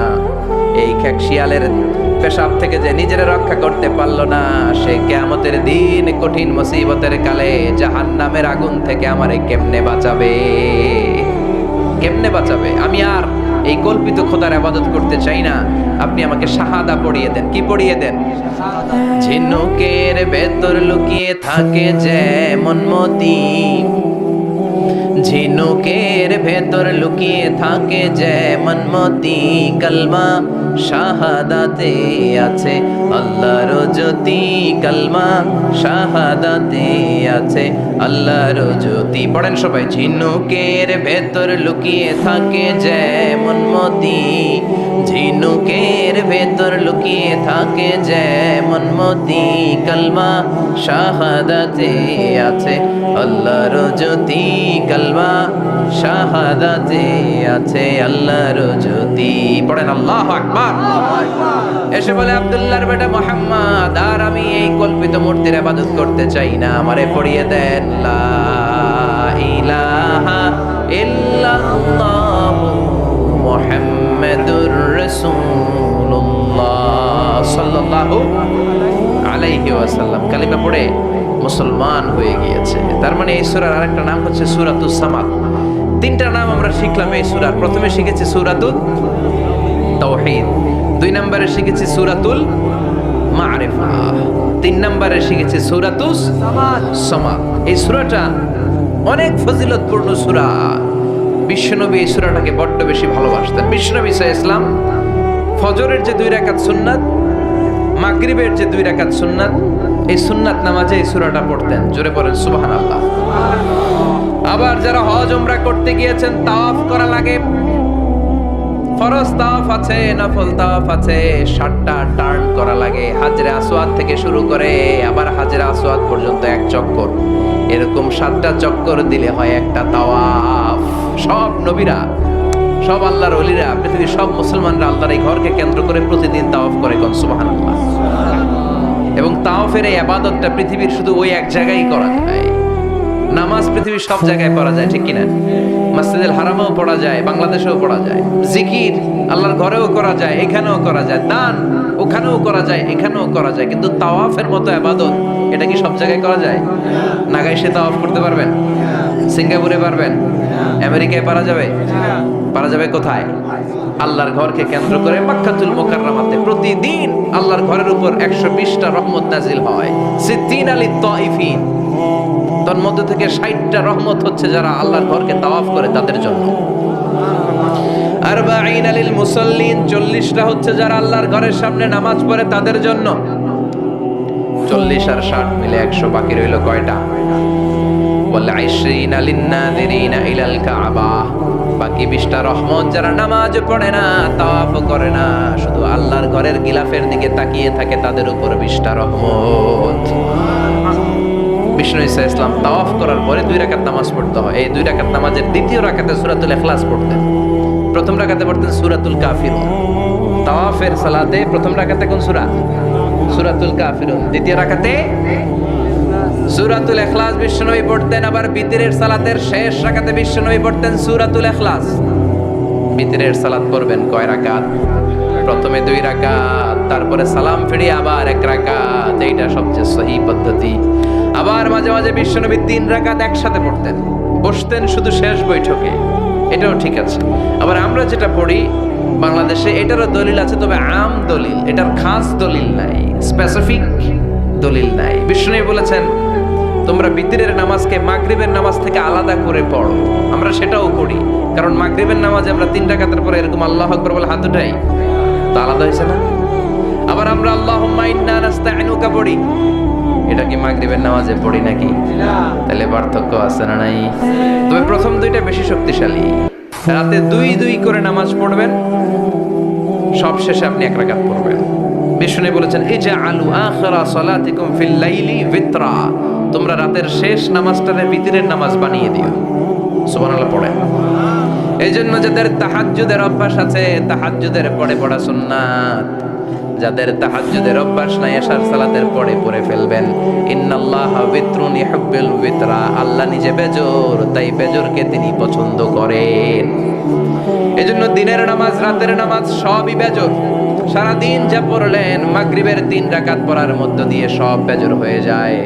এই খ্যাকশিয়ালের পেশাব থেকে যে নিজের রক্ষা করতে পারলো না, সে কিয়ামতের দিন কঠিন মুসিবতের কালে জাহান্নামের আগুন থেকে আমারে কেমনে বাঁচাবে? কেমনে বাঁচাবে? আমি আর এই কল্পিত খোদার ইবাদত করতে চাই না। আপনি আমাকে শাহাদা পড়িয়ে দেন। কি পড়িয়ে দেন? ঝিনুকের ভেতর লুকিয়ে থাকে যেমন মতি, ঝিনুকের ভেতর লুকিয়ে থাকে যেমন মতি, কালমা শাহাদাতে আছে আল্লাহর জ্যোতি, কালমা শাহাদাতে আছে আল্লাহর জ্যোতি। পড়েন সবাই। ঝিনুকের ভেতর লুকিয়ে থাকে যেমন মতি, ঝিনুকের ভেতর লুকিয়ে থাকে যেমন মতি, কালমা শাহাদাতে আছে আল্লাহর জ্যোতি, কালমা শাহাদাতে আছে আল্লাহর জ্যোতি। পড়েন আল্লাহু আকবার। এসে বলে আব্দুল্লাহর বেটা মুহাম্মদ, আর আমি এই কল্পিত মূর্তির ইবাদত করতে চাই না, আমারে পড়িয়ে দেন লা ইলাহা ইল্লাল্লাহু মুহাম্মাদুর রাসূলুল্লাহ সাল্লাল্লাহু আলাইহি ওয়াসাল্লাম। কালিমা পড়ে মুসলমান হয়ে গিয়েছে। তার মানে এই সূরার আরেকটা নাম হচ্ছে সূরাতুস সামাদ। তিনটা নাম আমরা শিখলাম এই সূরার। প্রথমে শিখেছি সূরাতুল তাওহীদ, 2 নম্বরে শিখেছি সূরাতুল মারিফা, 3 নম্বরে শিখেছি সূরাতুস সামাদ। এই সূরাটা অনেক ফজিলতপূর্ণ সূরা। বিশ্বনবী এই সূরাটাকে বড্ড বেশি ভালোবাসতেন। বিশ্বনবী সাল্লাল্লাহু আলাইহি ওয়াসাল্লাম ফজরের যে 2 রাকাত সুন্নাত, মাগরিবের যে 2 রাকাত সুন্নাত, এই সুন্নাত নামাজে এই সূরাটা পড়তেন। জোরে পড়েন সুবহানাল্লাহ। আবার যারা হজ উমরা করতে গিয়েছেন, তাওয়াফ করা লাগে, ফরজ তাওয়াফ আছে, নফল তাওয়াফ আছে, 7টা টার্ন করা লাগে। হাজরে আসওয়াদ থেকে শুরু করে আবার হাজরে আসওয়াদ পর্যন্ত 1 চক্কর, এরকম 7টা চক্কর দিলে হয় একটা তাওয়াফ। সব নবীরা, সব আল্লাহর ওলিরা, পৃথিবীর সব মুসলমানরা আল্লাহর এই ঘরকে কেন্দ্র করে প্রতিদিন তাওয়াফ করে। কোন সুবহানাল্লাহ। এবং তাওয়াফের এই ইবাদতটা পৃথিবীর শুধু ওই এক জায়গায় করা যায়। নামাজ পৃথিবীর সব জায়গায় পড়া যায়, ঠিক কিনা? মসজিদুল হারামেও পড়া যায়, বাংলাদেশেও পড়া যায়। জিকির আল্লাহর ঘরেও করা যায়, এখানেও করা যায়। দান ওখানেও করা যায়, এখানেও করা যায়। কিন্তু তাওয়াফের মতো ইবাদত, এটা কি সব জায়গায় করা যায়? নাগাইশে তাওয়াফ করতে পারবেন? সিঙ্গাপুরে পারবেন? আমেরিকায় পারা যাবে? পারা যাবে কোথায়? আল্লাহর ঘরকে কেন্দ্র করে মক্কাতুল মুকাররমাতে প্রতিদিন আল্লাহর ঘরের উপর 120টা রহমত নাজিল হয়। সিদ্দিন আলী তাইফিন, তার মধ্যে থেকে 60টা রহমত হচ্ছে যারা আল্লাহর ঘরকে তাওয়াফ করে তাদের জন্য। আরবাঈন লিল মুসাল্লিন, 40টা হচ্ছে যারা আল্লাহর ঘরের সামনে নামাজ পড়ে তাদের জন্য। 40 আর 60 মিলে 100, বাকি রইল কয়টা? ওয়াল 20 লিন-নাযিরিনা ইলাল কাবা, বাকি 20টা রহমত যারা নামাজ পড়ে না, তাওয়াফ করে না, শুধু আল্লাহর ঘরের গিলাফের দিকে তাকিয়ে থাকে, তাদের উপর 20টা রহমত। বিষ্ণু ঈসা ইসলাম তাওয়াফ করার পরে 2 রাকাত নামাজ পড়তে হয়। এই 2 রাকাত নামাজের দ্বিতীয় রাকাতে সূরাতুল ইখলাস পড়তেন, প্রথম রাকাতে পড়তেন সূরাতুল কাফিরুন। তাওয়াফের সালাতে প্রথম রাকাতে কোন সূরা? সূরাতুল কাফিরুন। দ্বিতীয় রাকাতে সূরাতুল ইখলাস বিশ্বনবী পড়তেন। আবার বিতরের সালাতের শেষ রাকাতে বিশ্বনবী পড়তেন সূরাতুল ইখলাস। বিতরের সালাত পড়বেন কয় রাকাত? প্রথমে 2 রাকাত, তারপরে সালাম ফিরিয়ে আবার 1 রাকাত। এইটা সবচেয়ে সহি পদ্ধতি। আবার মাঝে মাঝে বিশ্বনবী 3 রাকাত একসাথে পড়তেন, বসতেন শুধু শেষ বৈঠকে, এটাও ঠিক আছে। আবার আমরা যেটা পড়ি বাংলাদেশে, এটারও দলিল আছে, তবে আম দলিল, এটার খাস দলিল নাই, স্পেসিফিক দলিল নাই। বিশ্বনবী বলেছেন তোমরা বিতরের নামাজকে মাগরিবের নামাজ থেকে আলাদা করে পড়ো। আমরা সেটাও করি, কারণ মাগরিবের নামাজে আমরা 3 রাকাতের পরে এরকম আল্লাহু আকবার বলে হাত উঠাই, তো আলাদা হয়েছে না? আবার আমরা আল্লাহুম্মা ইন্না নাস্তাইনুকা পড়ি, এটা কি মাগরিবের নামাজে পড়ি নাকি? তাহলে পার্থক্য আছে না নাই? তবে প্রথম 2টা বেশি শক্তিশালী। রাতে 2 করে নামাজ পড়বেন, সব শেষে আপনি 1 রাকাত পড়বেন। বিষ্ণু বলেছেন ইজআলু আখিরা সালাতিকুম ফিল লাইলি বিতরা, তোমরা রাতের শেষ নামাজটারে বিতরের নামাজ বানিয়ে দিও। সুবহানাল্লাহ পড়েন। এইজন্য যাদের তাহাজ্জুদের অভ্যাস আছে, তাহাজ্জুদের পরে পড়া সুন্নাত। যাদের তাহাজ্জুদের অভ্যাস নাই, এশার সালাতের পরে পড়ে ফেলবেন। ইন্নাল্লাহা বিতরুন ইউহিব্বুল বিতরা, আল্লাহ নিজে বেজর, তাই বেজরকে তিনি পছন্দ করেন। এজন্য দিনের নামাজ, রাতের নামাজ সবই বেজর। সারা দিন যা পড়লেন, মাগরিবের 3 রাকাত পড়ার মধ্য দিয়ে সব বেজর হয়ে যায়।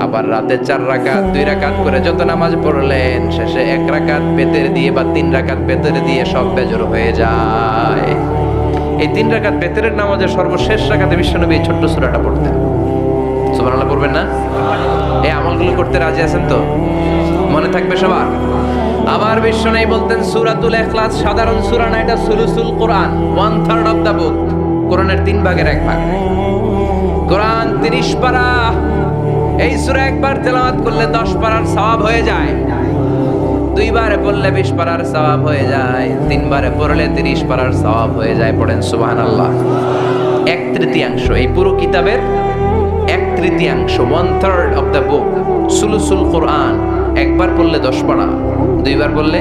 আবার রাতে 4 রাকাত, 2 রাকাত করে যত নামাজ পড়লেন, শেষে 1 রাকাত বেতের দিয়ে বা 3 রাকাত বেতের দিয়ে সব বেজর হয়ে যায়। এই 3 রাকাত বেতেরের নামাজের সর্বশেষ রাকাতে বিশ্বনবী এই ছোট্ট সূরাটা পড়তেন। সুবহানাল্লাহ পড়বেন না? এই আমলগুলো করতে রাজি আছেন তো? মনে থাকবে সবার? আবার বিশ্বনবী বলতেন সূরাতুল ইখলাস সাধারণ সূরা না, এটা সুলুসুল কোরআন, 1/3 অফ দা বুক। কোরআনের 3 ভাগের 1 ভাগ। কোরআন 30 পারা। এই সূরা একবার তেলাওয়াত করলে 10 পারার সওয়াব হয়ে যায়, 2 বারে পড়লে 20 পারার সওয়াব হয়ে যায়, 3 বারে পড়লে 30 পারার সওয়াব হয়ে যায়। পড়েন সুবহানাল্লাহ। 1/3 এই পুরো কিতাবের 1/3, 1/3 অফ দ্য বুক, সুলুসুল কোরআন। একবার পড়লে 10 পারা, 2 বার পড়লে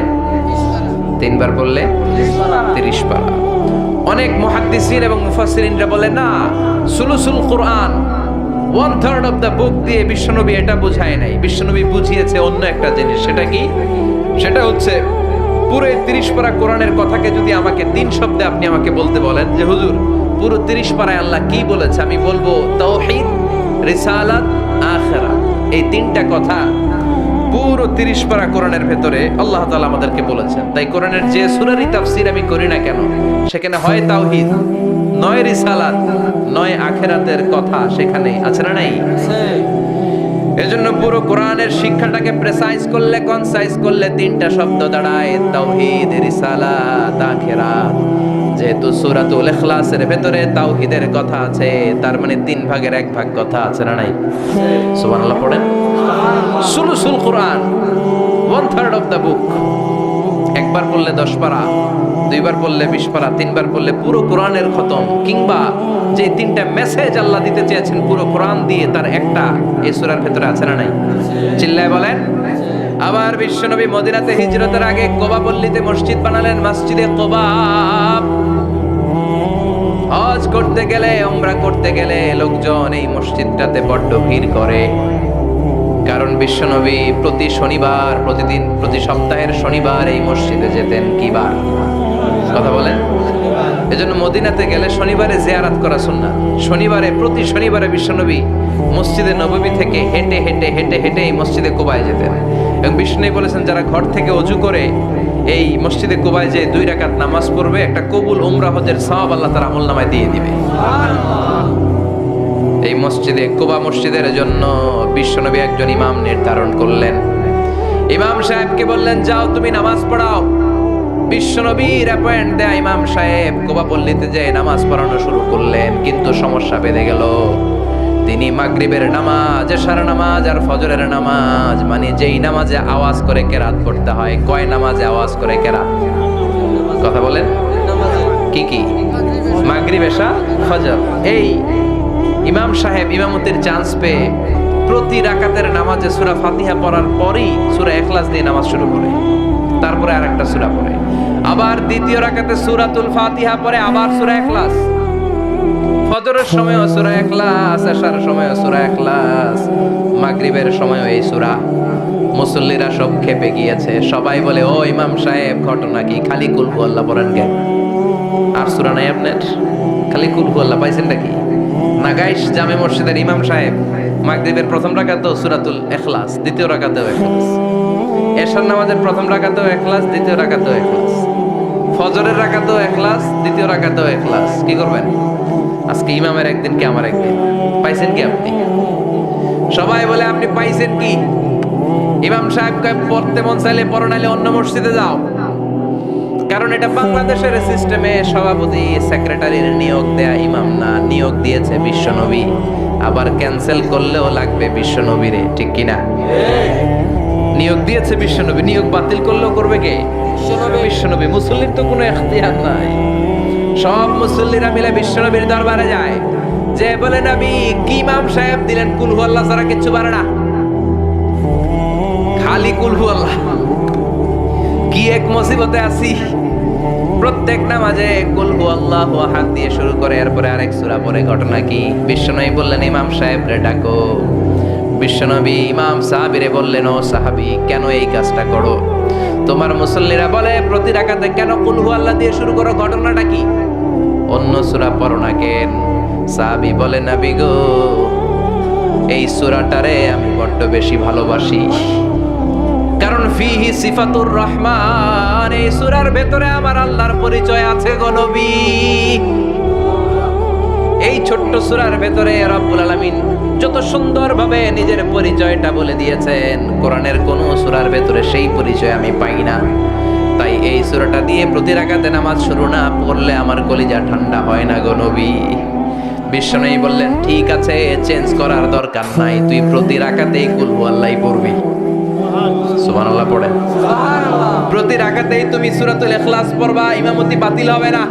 3 বার পড়লে 30 পারা। অনেক মুহাদ্দিসিন এবং মুফাসসিরিনরা বলে না, সুলুসুল কোরআন 1/3 অফ দ্য বুক দিয়ে বিশ্বনবী এটা বুঝায় নাই। বিশ্বনবী বুঝিয়েছে অন্য একটা জিনিস। সেটা কি? সেটা হচ্ছে পুরো 30 পারা কোরআনের কথাকে যদি আমাকে 3 শব্দে আপনি আমাকে বলতে বলেন যে হুজুর পুরো 30 পারায় আল্লাহ কি বলেছে, আমি বলবো তাওহীদ, রিসালাত, আখিরাত। এই 3টা কথা পুরো 30 পারা কোরআনের ভেতরে আল্লাহ তাআলা আমাদেরকে বলেছেন। তাই কোরআনের যে সূরারই তাফসীর আমি করি না কেন, সেখানে হয় তাওহীদ, নয় রিসালাত, নয় আখিরাতের কথা সেখানে আছে না নাই? এজন্য পুরো কোরআনের শিক্ষাটাকে প্রেসাইজ করলে, কনসাইজ করলে 3টা শব্দ দাঁড়ায়, তাওহীদ, রিসালাত, আখিরাত। যেহেতু সূরাতুল ইখলাসের ভেতরে তাওহীদের কথা আছে, তার মানে 3 ভাগের 1 ভাগ কথা আছে না নাই? সুবহানাল্লাহ পড়েন। সুলুসুল কোরআন 1/3 অফ দ্য বুক। একবার পড়লে 10 পারা, 2 বার পড়লে 20 পারা, 3 বার পড়লে পুরো কোরআনের খতম। কিংবা যে 3টা মেসেজ আল্লাহ দিতে চেয়েছেন পুরো কোরআন দিয়ে, তার একটা এই সূরার ভেতরে আছে না নাই? চিল্লায় বলেন। আবার বিশ্বনবী মদিনাতে হিজরতের আগে কোবা পল্লীতে মসজিদ বানালেন, মসজিদে কোবা। হজ করতে গেলে, উমরা করতে গেলে লোকজন এই মসজিদটাতে বড্ড ভিড় করে। কারণ বিশ্বনবী প্রতি শনিবার, প্রতিদিন, প্রতি সপ্তাহের শনিবার এই মসজিদে যেতেন। কি বার? কথা বলেন। এজন্য মদিনাতে গেলে শনিবারে জিয়ারত করা সুন্নাত। শনিবারে, প্রতি শনিবারে বিশ্বনবী মসজিদে নববী থেকে হেঁটে হেঁটে হেঁটে হেঁটে এই মসজিদে কুবায় যেতেন। এবং বিষ্ণু বলেছেন যারা ঘর থেকে ওযু করে এই মসজিদে কুবায় যে 2 রাকাত নামাজ পড়বে, একটা কবুল উমরা হজের সওয়াব আল্লাহ তাআলা আমলনামায় দিয়ে দিবে। এই মসজিদে কুবা মসজিদের জন্য বিশ্বনবী একজন ইমাম নির্ধারণ করলেন। ইমাম সাহেবকে বললেন যাও তুমি নামাজ পড়াও। বিশ্বনবীর অ্যাপয়েন্ট দেয়া ইমাম সাহেব কুবা পল্লীতে যে নামাজ পড়ানো শুরু করলেন। কিন্তু সমস্যা বেড়ে গেল। তিনি মাগরিবের নামাজ, এশার নামাজ আর ফজরের নামাজ, মানে যেই নামাজে আওয়াজ করে কেরাত পড়তে হয়, কয় নামাজে আওয়াজ করে কেরাত? কথা বলেন। কি কি? মাগরিব, এশা, ফজর। এই ইমাম সাহেব ইমামতির চান্স পেয়ে প্রতি রাকাতের নামাজে সূরা ফাতিহা পড়ার পরেই সূরা ইখলাস দিয়ে নামাজ শুরু করে, তারপরে আরেকটা সূরা পড়ে, আবার দ্বিতীয় রাকাতে সূরাতুল ফাতিহা পড়ে, আবার সূরা ইখলাস। ফজরের সময়ও সূরা ইখলাস, এশার সময়ও সূরা ইখলাস, মাগরিবের সময়ও এই সূরা। মুসল্লিরা সব খেপে গিয়েছে। সবাই বলে ও ইমাম সাহেব ঘটনা কি? খালি কুল হুয়াল্লাহ পড়েন কেন? আর সূরা নাই আপনার? খালি কুল হুয়াল্লাহ পাইছেন নাকি? নাগাইশ জামে মসজিদের ইমাম সাহেব মাগরিবের প্রথম রাকাতেও সূরাতুল ইখলাস, দ্বিতীয় রাকাতেও ইখলাস, এশার নামাজের প্রথম রাকাতেও ইখলাস, দ্বিতীয় রাকাতেও ইখলাস, ফজরের রাকাতেও ইখলাস, দ্বিতীয় রাকাতেও ইখলাস। কি করবেন? আজকে ইমামের একদিন কি আমার একদিন। পাইছেন কি আপনি? সবাই বলে আপনি পাইছেন কি? ইমাম সাহেব কয় পড়তে মন চাইলে পড়ো, নাইলে অন্য মসজিদে যাও। কারণ এটা বাংলাদেশের সিস্টেমে সভাপতি সেক্রেটারির নিয়োগ দেয়া ইমাম না, নিয়োগ দিয়েছে বিশ্বনবী। আবার ক্যান্সেল করলেও লাগবে বিশ্বনবীরে, ঠিক কিনা? নিয়োগ দিয়েছে বিশ্বনবী, নিয়োগ বাতিল করলেও করবে কে? বিশ্বনবী। মুসল্লির তো কোনো ইখতিয়ার নাই। সব মুসল্লিরা মিলে বিশ্বনবীর দরবারে যায়, যে বলে নবী কি ইমাম সাহেব দিলেন কুল হুয়াল্লাহ ছাড়া কিচ্ছু পারে না, খালি কুল হুয়াল্লাহ। কি এক মুসিবতে আছি। প্রত্যেক নামাজে কুল হুয়াল্লাহু আহাদ দিয়ে শুরু করে, এরপরে আরেক সূরা পড়ে। ঘটনা কি? বিশ্বনবী বললেন ইমাম সাহেব রে ডাকো। বিশ্বনবী ইমাম সাহাবীরে বললেন ও সাহাবী কেন এই কাজটা করো? তোমার মুসল্লিরা বলে প্রতি রাকাতে কেন কুল হুয়াল্লাহ দিয়ে শুরু করো, ঘটনাটা কি? অন্য সূরা পড়ো না কেন? সাহাবী বলে নবী গো এই সূরাটারে আমি বড্ড বেশি ভালোবাসি, কারণ ফিহি সিফাতুর রহমান, এই সূরার ভেতরে আমার আল্লাহর পরিচয় আছে গো নবী। এই ছোট্ট সূরার ভেতরে রব্বুল আলামিন যত সুন্দরভাবে নিজের পরিচয়টা বলে দিয়েছেন, কোরআনের কোন সূরার ভেতরে সেই পরিচয় আমি পাই না। তাই এই সূরাটা দিয়ে প্রতি রাকাতে নামাজ শুরু না পড়লে আমার কলিজা ঠান্ডা হয় না গো নবী। বিশ্বনবী বললেন ঠিক আছে, চেঞ্জ করার দরকার নাই, তুই প্রতি রাকাতেই কুল হুয়াল্লাহই পড়বি। সুবহানাল্লাহ পড়েন। প্রতি রাকাতেই তুমি সূরাতুল ইখলাস পড়বা, ইমামতি বাতিল হবে না।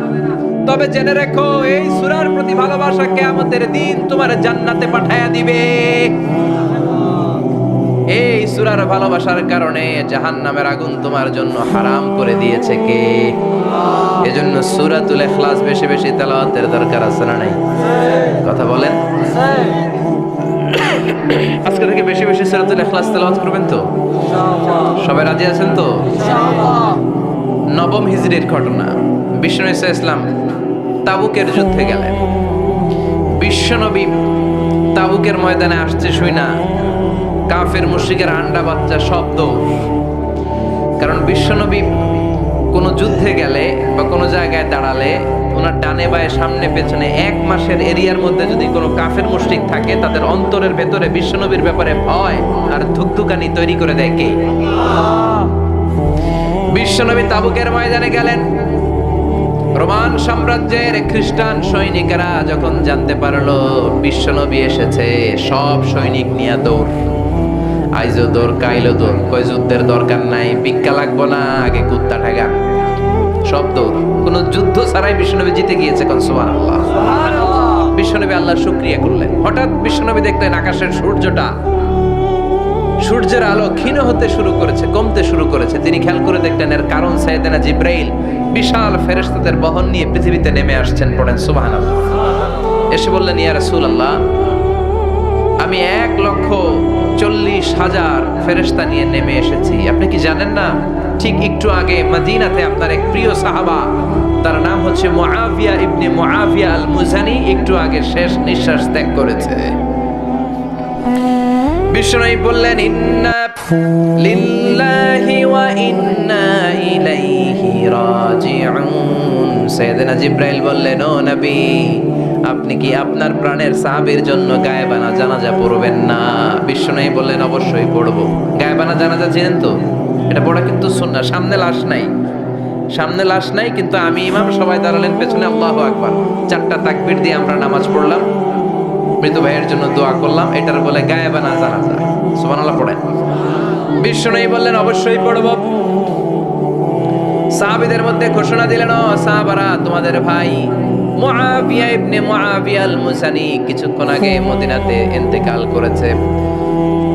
তবে জেনে রেখো, এই সূরার প্রতি ভালোবাসা কিয়ামতের দিন তোমার জান্নাতে পাঠায়া দিবে। এই সূরার ভালোবাসার কারণে জাহান্নামের আগুন তোমার জন্য হারাম করে দিয়েছে কে? এজন্য সূরাতুল ইখলাস বেশি বেশি তেলাওয়াতের দরকার আছে না নাই? কথা বলেন। আজকে থেকে বেশি বেশি সূরাতুল ইখলাস তেলাওয়াত করবেন তো? সবাই রাজি আছেন তো? নবম হিজরির ঘটনা। বিশ্বনবী সাল্লাল্লাহু আলাইহি ওয়াসাল্লাম তাবুকের যুদ্ধে গেলেন। বিশ্বনবী তাবুকের ময়দানে আসছে শুইনা কাফের মুশরিকের আন্ডা বাচ্চা সব দৌড়। কারণ বিশ্বনবী কোনো যুদ্ধে গেলে বা কোনো জায়গায় দাঁড়ালে ওনার ডানে বায়ে সামনে পেছনে 1 মাসের এরিয়ার মধ্যে যদি কোনো কাফের মুশরিক থাকে, তাদের অন্তরের ভেতরে বিশ্বনবীর ব্যাপারে ভয় আর ধুকধুকানি তৈরি করে দেয় কে? বিশ্বনবী তাবুকের ময়দানে গেলেন। রোমান সাম্রাজ্যের খ্রিস্টান সৈনিকেরা যখন জানতে পারলো বিশ্বনবী এসেছে, সব সৈনিক নিয়ে দৌড়। আইজো দৌড়, কাইলো দৌড়, কই যুদ্ধের দরকার নাই, ভিক্ষা লাগবো না, আগে কুত্তা ঠেগা। সব দৌড়। কোন যুদ্ধ ছাড়াই বিশ্বনবী জিতে গিয়েছে। কোন সুবহানাল্লাহ। বিশ্বনবী আল্লাহর শুকরিয়া করলেন। হঠাৎ বিশ্বনবী দেখলেন আকাশের সূর্যের আলো ক্ষীণ হতে শুরু করেছে, কমতে শুরু করেছে। তিনি খেয়াল করে দেখলেন এর কারণ সাইয়েদনা জিব্রাইল বিশাল ফেরেশতাদের বহন নিয়ে পৃথিবীতে নেমে আসছেন। পড়েন সুবহানাল্লাহ। এসে বললেন, ইয়া রাসূলুল্লাহ, আমি 1,40,000 ফেরেশতা নিয়ে নেমে এসেছি। আপনি কি জানেন না, ঠিক একটু আগে মদিনাতে আপনার এক প্রিয় সাহাবা, তার নাম হচ্ছে মুআবিয়া ইবনে মুআবিয়া আল মুজানি, একটু আগে শেষ নিঃশ্বাস ত্যাগ করেছে। বিশ্বনবী বললেন, ইন্না লিল্লাহি ওয়া ইন্না ইলাইহি রাজিউন। সাইয়েদনা জিব্রাইল বললেন, ও নবী, আপনি কি আপনার প্রাণের সাহাবীর জন্য গায়েবানা জানাজা পড়বেন না? বিশ্বনবী বললেন, অবশ্যই পড়বো। গায়েবানা জানাজা চেনেন তো? এটা পড়া কিন্তু সুন্নাহ। সামনে লাশ নাই, কিন্তু আমি ইমাম, সবাই দাঁড়ালেন পেছনে, আল্লাহু আকবার, 4টা তাকবীর দিয়ে আমরা নামাজ পড়লাম, মৃত ভাইয়ের জন্য দোয়া করলাম। এটার বলে গায়েবানা জানাজা। সুবহানাল্লাহ পড়েন। বিশ্বনবী বললেন, অবশ্যই পড়বো। সাহাবীদের মধ্যে ঘোষণা দিলেন, ও সাহাবারা, তোমাদের ভাই মুআবিয়া ইবনে মুআবিয়া আল মুজানি কিছুক্ষণ আগে মদিনাতে ইন্তেকাল করেছে।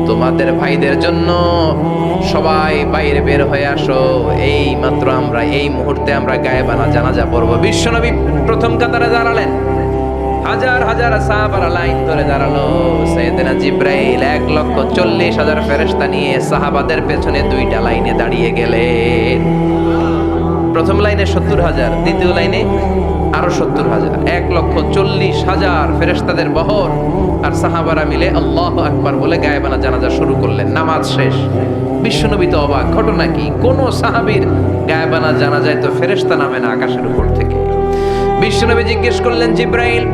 তোমাদের ভাইদের জন্য সবাই বাইরে বের হয়ে আসো, এই মাত্র আমরা এই মুহূর্তে আমরা গায়েবানা জানাজা পড়ব। বিশ্বনবী প্রথম কাতারে দাঁড়ালেন। হাজার হাজার সাহাবারা লাইন ধরে দাঁড়ালো। সাইয়েদনা জিব্রাইল 1,40,000 ফেরেশতা নিয়ে সাহাবাদের পেছনে 2টা লাইনে দাঁড়িয়ে গেলেন। প্রথম লাইনে 70,000, দ্বিতীয় লাইনে আরো 70,000, 1,40,000 ফেরেশতাদের বহর। আর সাহাবারা মিলে আল্লাহু আকবার বলে গায়েবানা জানাজা শুরু করলেন। নামাজ শেষ। বিশ্বনবী তো অবাক, ঘটনা কি? কোন সাহাবীর গায়েবানা জানাজায় তো ফেরেশতা নামে না আকাশের উপর থেকে। বিশ্বনবী জিজ্ঞেস করলেন, জিব্রাইল,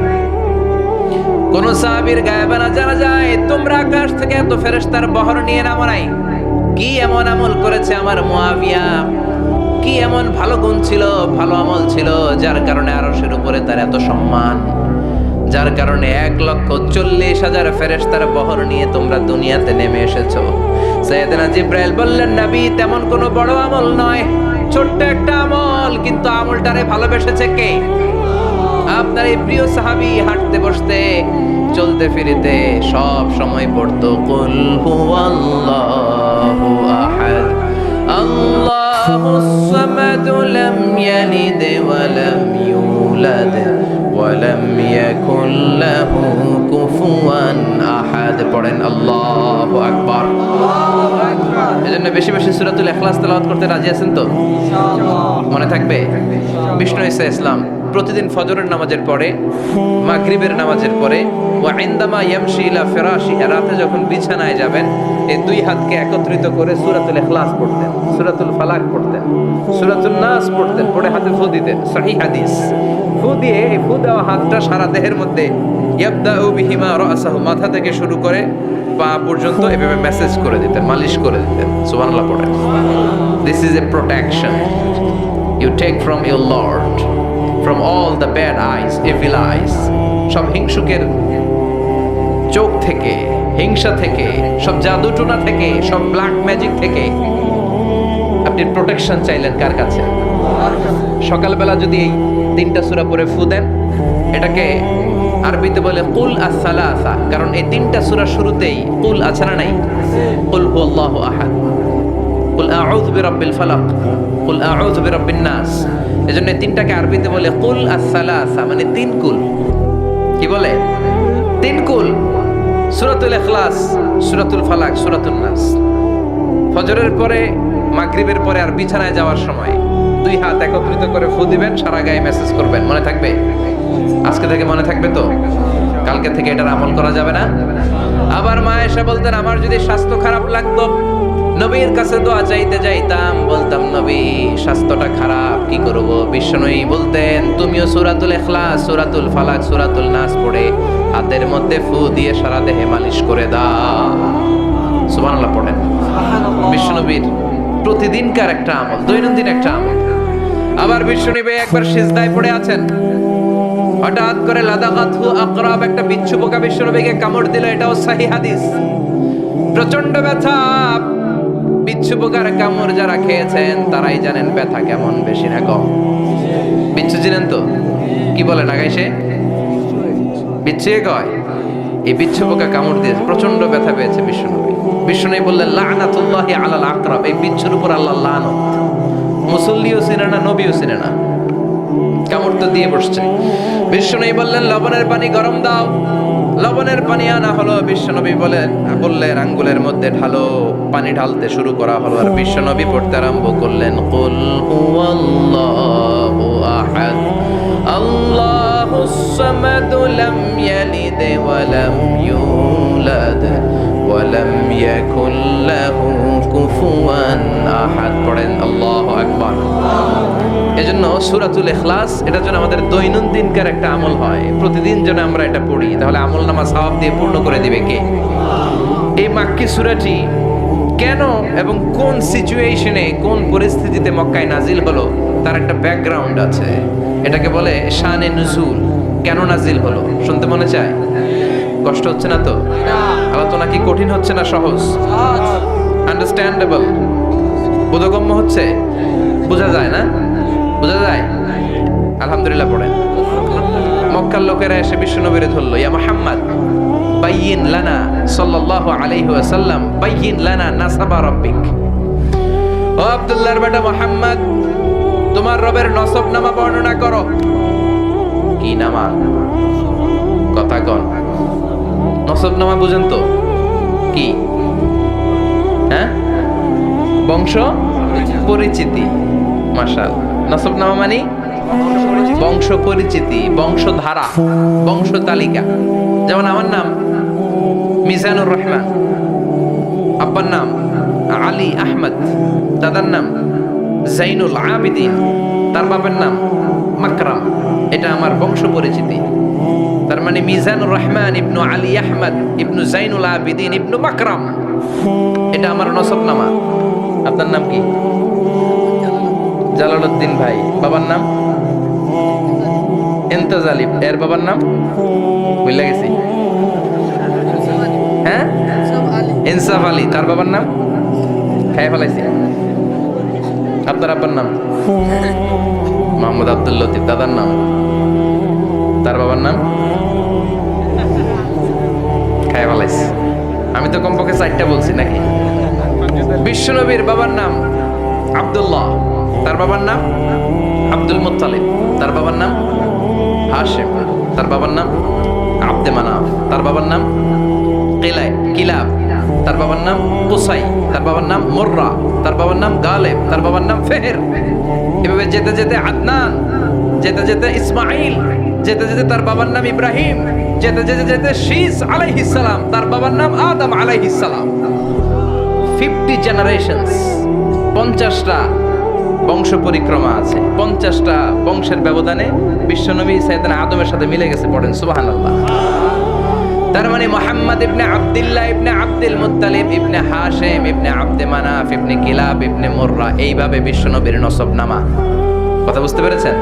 কোন সাহাবীর গায়েবানা জানাজায় তোমরা আকাশ থেকে এত ফেরেশতার বহর নিয়ে নামো নাই? কি এমন আমল করেছে আমার মুআবিয়া? কি এমন ভালো গুণ ছিল, ভালো আমল ছিল, যার কারণে আরশের উপরে তার এত সম্মান, যার কারণে 1,40,000 ফেরেশতার বহর নিয়ে তোমরা দুনিয়াতে নেমে এসেছো? সাইয়েদনা জিব্রাইল বললেন, নবী, তেমন কোনো বড় আমল নয়, ছোট্ট একটা আমল, কিন্তু আমলটারে ভালোবেসেছে কে? আপনার এই প্রিয় সাহাবী হাঁটতে বসতে চলতে ফিরিতে সব সময় পড়তো, কুল হুয়াল্লাহু আহাদ, আল্লাহুস সামাদ, লাম ইয়ালিদ ওয়া লাম ইউলাদ ওয়া লাম ইয়াকুল লাহু কুফুয়ান আহাদ। পড়েন আল্লাহু আকবার। এজন্য বেশি বেশি সূরাতুল ইখলাস তেলাওয়াত করতে রাজি আছেন তো? মনে থাকবে? বিষ্ণু ঈসা ইসলাম প্রতিদিন ফজরের নামাজের পরে, মাগরিবের নামাজের পরে, ওয়া ইনদামা ইয়ামশি ইলা ফিরাশি, রাতে যখন বিছানায় যাবেন, এই 2 হাতকে একত্রিত করে সূরাতুল ইখলাস পড়তেন, সূরাতুল ফালাক পড়তেন, সূরাতুন নাস পড়তেন, পড়ে হাতে ফু দিতেন। সহিহ হাদিস। ফু দিয়ে এই ফু দেওয়া হাতটা সারা দেহের মধ্যে ইয়াবদাউ বিহিমা রাসাহু, মাথা থেকে শুরু করে পা পর্যন্ত এভাবে মেসেজ করে দিতেন, মালিশ করে দিতেন। সুবহানাল্লাহ পড়েন। This is a protection you take from your lord, from all the bad eyes, evil eyes, সব হিংসুকের চোখ থেকে, হিংসা থেকে, সব জাদুটোনা থেকে, সব ব্ল্যাক ম্যাজিক থেকে আপনি প্রোটেকশন চাইলেন কার কাছে? সকালবেলা যদি এই 3টা সূরা পড়ে ফু দেন, এটাকে আরবিতে বলে কুল আস-সালাসা, কারণ এই 3টা সূরা শুরুতেই কুল আছে না নাই? কুল হুয়াল্লাহু আহাদ, কুল আউযু বিরাব্বিল ফালাক, কুল আউযু বিরাব্বিন নাস। এজন্য এই 3টাকে আরবিতে বলে কুল আস-সালাসা, মানে 3 কুল। কি বলে? 3 কুল। সূরাতুল ইখলাস, সূরাতুল ফালাক, সূরাতুন নাস। ফজরের পরে, মাগরিবের পরে আর বিছানায় যাওয়ার সময় 2 হাত একত্রিত করে ফু দিবেন, সারা গায়ে মেসেজ করবেন। মনে থাকবে? আজকে থেকে মনে থাকবে তো? কালকে থেকে এটার আমল করা যাবে না? আবার মা এসে বলতেন, আমার যদি স্বাস্থ্য খারাপ লাগতো, নবীর কাছে দোয়া চাইতে যাইতাম, বলতাম নবী স্বাস্থ্যটা খারাপ, কি করব? বিশ্বনবী বলতেন, তুমিও সূরাতুল ইখলাস, সূরাতুল ফালাক, সূরাতুল নাস পড়ে হাতের মধ্যে ফু দিয়ে সারা দেহে মালিশ করে দাও। সুবহানাল্লাহ পড়েন। বিশ্বনবীর প্রতিদিনকার একটা আমল, দৈনন্দিন একটা আমল। আবার বিশ্বনবী একবার সিজদায় পড়ে আছেন, হঠাৎ করে লাদাগাতহু আকরাব, একটা বিচ্ছু পোকা বিশ্বনবীকে কামড় দিল। এটাও সহিহ হাদিস। প্রচন্ড ব্যথা। বিচ্ছু পোকার কামড় যারা খেয়েছেন তারাই জানেন ব্যথা কেমন, বেশি না কম? বিচ্ছু চিনেন তো? কি বলে না গাইছে? বিচ্ছু কয়। এই বিচ্ছু পোকা কামড় দিয়েছে, প্রচন্ড ব্যথা পেয়েছে বিশ্বনবী। বিশ্বনবী বললেন, লানাতুল্লাহি আলাল আকরাব, এই বিচ্ছুর উপর আল্লাহর লানত। মুসল্লিও চিনে না, নবীও চিনে না, কামড় তো দিয়ে বসছে। বিশ্বনবী বললেন, লবণের পানি গরম দাও। লবণের পানি আনা হলো। বিশ্বনবী বললেন আঙ্গুলের মধ্যে ঢালো। পানি ঢালতে শুরু করা হলো, আর বিশ্বনবী পড়তে আরম্ভ করলেন, কুল হুয়াল্লাহু আহাদ, আল্লাহুস সামাদ, লাম ইয়ালিদ ওয়া লাম ইউলাদ ওয়া লাম ইয়াকুল লাহু কুফুয়ান আহাদ। পড়েন আল্লাহু আকবার। এজন্য সূরাতুল ইখলাস, এটার জন্য আমাদের দৈনন্দিনকার একটা আমল হয়, প্রতিদিন যেন আমরা এটা পড়ি, তাহলে আমল নামা সওয়াব দিয়ে পূর্ণ করে দিবে কে? এই মাক্কি সূরাটি কেন এবং কোন সিচুয়েশনে, কোন পরিস্থিতিতে মক্কায় নাজিল হলো, তার একটা ব্যাকগ্রাউন্ড আছে। এটাকে বলে শানে নুজুল। কেন নাজিল হলো শুনতে মনে চায়? কষ্ট হচ্ছে না তো? আলোচনা কি কঠিন হচ্ছে না সহজ? আন্ডারস্ট্যান্ডেবল, বোধগম্য হচ্ছে? বোঝা যায় না? বোঝা যায়? আলহামদুলিল্লাহ পড়েন। মক্কার লোকেরা এসে বিশ্বনবীরে ধরলো, ইয়া মুহাম্মদ বাইয়িন লানা, সাল্লাল্লাহু আলাইহি ওয়াসাল্লাম, বাইয়িন লানা নাসাবা রাব্বিক। ও আব্দুল্লাহর বেটা মুহাম্মদ, তোমার রবের নসব নামা বর্ণনা করো। কি নামা? কথা কন। নসব নামা বুঝেন তো? কি? হ্যাঁ, বংশ পরিচিতি। মাশাআল্লাহ। নসব নামা মানে বংশ পরিচিতি, বংশধারা, বংশ তালিকা। যেমন আমার নাম মিজানুর রহমান, আব্বার নাম আলী আহমদ, দাদার নাম জাইনুল আবিদিন, তার বাবার নাম মাকরাম। এটা আমার বংশ পরিচিতি। তার মানে মিজানুর রহমান ইবনু আলী আহমদ ইবনু জাইনুল আবিদিন ইবনু মাকরাম, এটা আমার নসবনামা। আপনার নাম কি? জালালউদ্দিন ভাই। বাবার নাম ইন্তাজালি। এর বাবার নাম ভুলে গেছি। হ্যাঁ, ইনসাফ আলী। তার বাবার নাম খাই ফেলাইছি। আপনার আব্বার নাম মোহাম্মদ আব্দুল লতিফ। দাদার নাম, তার বাবার নাম খাই ফেলাইছি। আমি তো কমপক্ষে 4টা বলছি নাকি? বিশ্বনবীর বাবার নাম আব্দুল্লাহ, তার বাবার নাম আব্দুল মুত্তালিব, তার বাবার নাম হাশিম, তার বাবার নাম আব্দে মানাফ, তার বাবার নাম কিলাব, তার বাবার নাম কুসাই, তার বাবার নাম মুররা, তার বাবার নাম গালেব, তার বাবার নাম ফেহের। এভাবে যেতে যেতে আদনান, যেতে যেতে ইসমাইল, যেতে যেতে তার বাবার নাম ইব্রাহিম, যেতে যেতে যেতে শীস আলাইহিস সালাম, তার বাবার নাম আদম আলাইহিস সালাম। 50 জেনারেশনস, 50টা বংশ পরিক্রমা আছে। 50টা বংশের ব্যবধানে বিশ্বনবী সাইয়েদনা আদমের সাথে মিলে গেছে। পড়েন সুবহানাল্লাহ। তার মানে মুহাম্মদ ইবনে আব্দুল্লাহ ইবনে আব্দুল মুত্তালিব ইবনে হাশিম ইবনে আব্দে মানাফ ইবনে কিলাব ইবনে মুররা, এইভাবে বিশ্বনবীর নসবনামা। কথা বুঝতে পেরেছেন?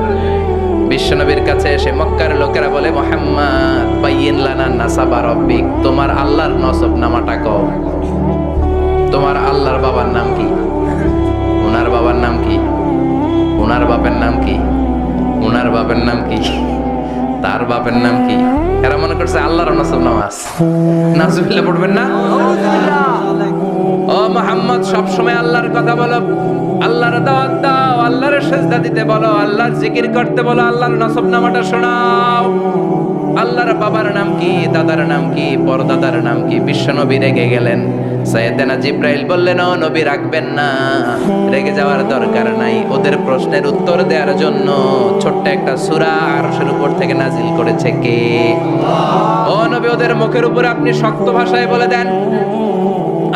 বিশ্বনবীর কাছে এসে মক্কার লোকেরা বলে, মুহাম্মদ বাইয়িন লানা নাসাবা রাব্বিক, তোমার আল্লাহর নসব নামাটা কও। তোমার আল্লাহর বাবার নাম কি? ওনার বাবার নাম কি? ওনার বাপের নাম কি? ওনার বাপের নাম কি? তার বাপের নাম কি? এরা মনে করছে আল্লাহর নসব নামাজ। নাউজুবিল্লাহ পড়বেন না? ও মুহাম্মদ, সব সময় আল্লাহর কথা বলো, আল্লাহর দাওয়াত দাও, আল্লাহর সিজদা দিতে বলো, আল্লাহর জিকির করতে বলো, আল্লাহর নসব নামাটা শোনাও। আল্লাহর বাবার নাম কি? দাদার নাম কি? পরদাদার নাম কি? বিশ্বনবী রেগে গেলেন। সাইয়েদনা জিব্রাইল বললেন, ও নবী রাখবেন না, রেগে যাওয়ার দরকার নাই। ওদের প্রশ্নের উত্তর দেওয়ার জন্য ছোট্ট একটা সূরা আরশের উপর থেকে নাজিল করেছে কে? ও নবী, ওদের মুখের উপরে আপনি শক্ত ভাষায় বলে দেন,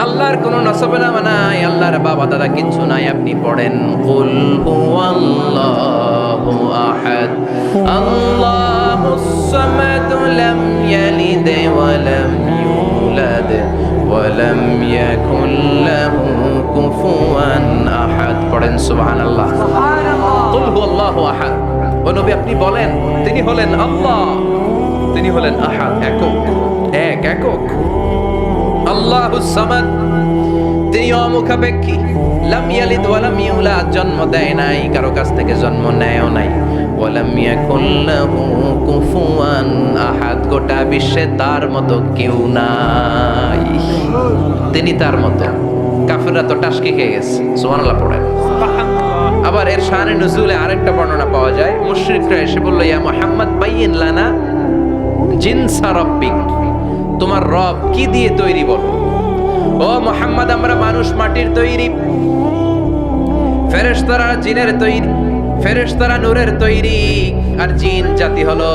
আল্লাহর কোনো নসব নামা নাই, আল্লাহর বাবা দাদা কিচ্ছু নাই। আপনি পড়েন, কুল হুয়াল্লাহু আহাদ, আল্লাহুস সামাদ, লাম ইয়ালিদ ওয়া লাম ইউলাদ ওয়া লাম ইয়াকুল লাহু কুফুয়ান আহাদ। পড়েন সুবহানাল্লাহ। কুল হুয়াল্লাহু আহাদ। ও নবী, আপনি বলেন, তিনি হলেন আল্লাহ, তিনি হলেন আহাদ, একক, একক। আল্লাহুস সামাদ, তিনি অমুখাপেক্ষী। লাম ইয়ালিদ ওয়া লাম ইউলাদ, জন্ম দেয় নাই, কারো কাছ থেকে জন্ম নেয়ও নাই। ওয়া লাম ইয়াকুল লাহু কুফুয়ান আহাদ, গোটা বিশ্বে তার মতো কেউ নাই, তিনি তার মতো। কাফিররা তো টাসকি খেয়ে গেছে। সুবহানাল্লাহ পড়েন। আবার এর শানে নুজুলে আরেকটা বর্ণনা পাওয়া যায়। মুশরিকরা এসে বলল, ইয়া মুহাম্মদ বাইয়িন লানা জিনসা রাব্বিক, তোমার রব কি দিয়ে তৈরি বলো। ও মুহাম্মদ, আমরা মানুষ মাটির তৈরি, ফেরেশতারা জিনের তৈরি, ফেরেশতারা নূরের তৈরি, আর জিন জাতি হলো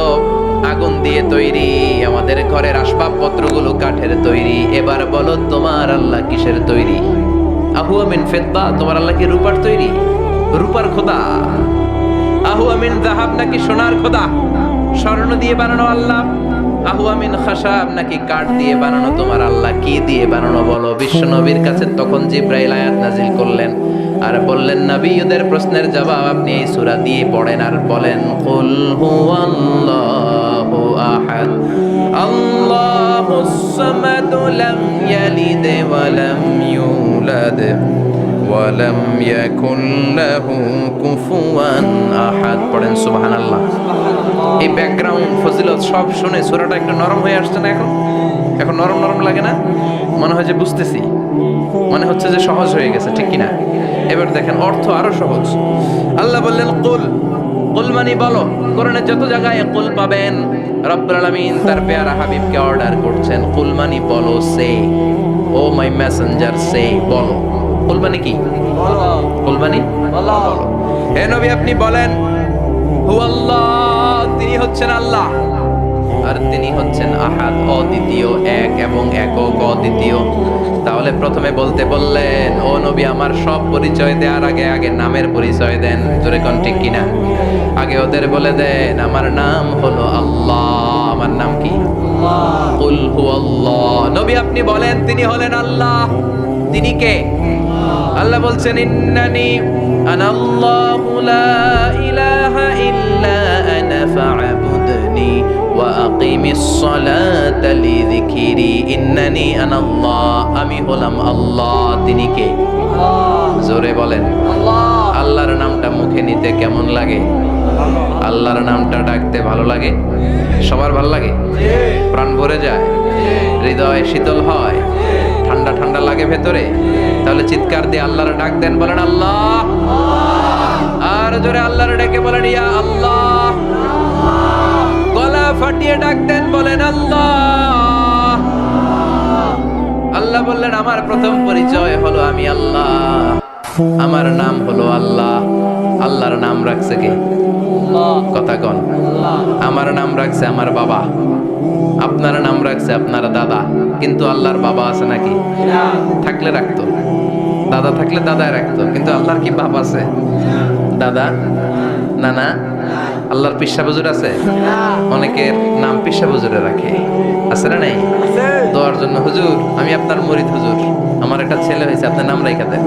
আগুন দিয়ে তৈরি। আমাদের ঘরের আসবাবপত্রগুলো কাঠের তৈরি। এবার বলো, তোমার আল্লাহ কিসের তৈরি? আহুয়া মিন ফিদ্দা, তোমার আল্লাহ কি রূপার তৈরি? রূপার খোদা? আহুয়া মিন যাহাব, নাকি সোনার খোদা, স্বর্ণ দিয়ে বানানো আল্লাহ? আহুয়া মিন খাশাব, নাকি কাঠ দিয়ে বানানো তোমার আল্লাহ? কি দিয়ে বানানো বলো। বিশ্ব নবীর কাছে তখন জিব্রাইল আয়াত নাজিল করলেন আর বললেন, নবী, ওদের প্রশ্নের জবাব আপনি এই সূরা দিয়ে পড়েন আর বলেন, কুল হুয়াল্লাহু আহাদ, আল্লাহুস সামাদ, লাম ইয়ালিদ ওয়া লাম ইউলাদ ওয়া লাম ইয়াকুল লাহু কুফুয়ান আহাদ। পড়েন সুবহানাল্লাহ। এই ব্যাকগ্রাউন্ড ফজিলত সব শুনে সূরাটা একটু নরম হয়ে আসছে না? এখন নরম নরম লাগে না? মনে হয় যে বুঝতেছি, মনে হচ্ছে যে সহজ হয়ে গেছে, ঠিক কিনা? এবার দেখেন অর্থ আরো সহজ। আল্লাহ বললেন কুল, কুল মানে বলো। কোরআনের যত জায়গায় কুল পাবেন, রব্বুল আলামিন তার পেয়ারা হাবিবকে অর্ডার করছেন, কুল মানে বলো, সে, ও মাই মেসেঞ্জার, সে, বলো। কুল মানে কি? কুল মানে বলো। হে নবী, আপনি বলেন, হুয়াল্লাহ, তিনি হচ্ছেন আল্লাহ, আর তিনি হচ্ছেন আহাদ, অদ্বিতীয়, এক এবং একক, অদ্বিতীয়। তাহলে প্রথমে বলতে বললেন, ও নবী, আমার সব পরিচয় দেওয়ার আগে আগে নামের পরিচয় দেন। জোরে কোন ঠিক কিনা? আগে ওদের বলে দেন, আমার নাম হলো আল্লাহ। আমার নাম কি? কুল হুয়াল্লাহ। নবী, আপনি বলেন, তিনি হলেন আল্লাহ। তিনি কে? আল্লাহ বলছেন, ইন্নানি আনাল্লাহু লা ইলাহা ইল্লা আনা ফা'বুদনি ওয়া আকিমিস সালাতা লিযিকরি। ইন্নানি আনাল্লাহ, আমি হলাম আল্লাহ। তিনি কে? জোরে বলেন। আল্লাহর নামটা মুখে নিতে কেমন লাগে? আল্লাহর নামটা ডাকতে ভালো লাগে? সবার ভালো লাগে? প্রাণ ভরে যায়, হৃদয় শীতল হয়, ঠান্ডা ঠান্ডা লাগে ভেতরে? তাহলে চিৎকার দিয়ে আল্লাহর ডাক দেন, বলেন আল্লাহ। আর জোরে আল্লাহর ডেকে বলেন, ইয়া আল্লাহ। গলা ফাটিয়ে ডাক দেন, বলেন আল্লাহ। আল্লাহ বললেন, আমার প্রথম পরিচয় হলো আমি আল্লাহ, আমার নাম হলো আল্লাহ। আল্লাহর নাম রাখছে কে? কথা কন। আমার নাম রাখছে আমার বাবা, আপনার নাম রাখছে আপনার দাদা। কিন্তু আল্লাহর বাবা আছে নাকি? থাকলে রাখতো, দাদা থাকলে দাদায় রাখতো। কিন্তু আল্লাহর কি বাপ আছে? দাদা, নানা? আল্লাহর পিসা হুজুর আছে? অনেকের নাম পিসা হুজুরে রাখে, আছে না? নাই? দোয়ার জন্য, হুজুর আমি আপনার মুরিদ, হুজুর আমার একটা ছেলে হয়েছে, আপনার নাম রাখা দেন।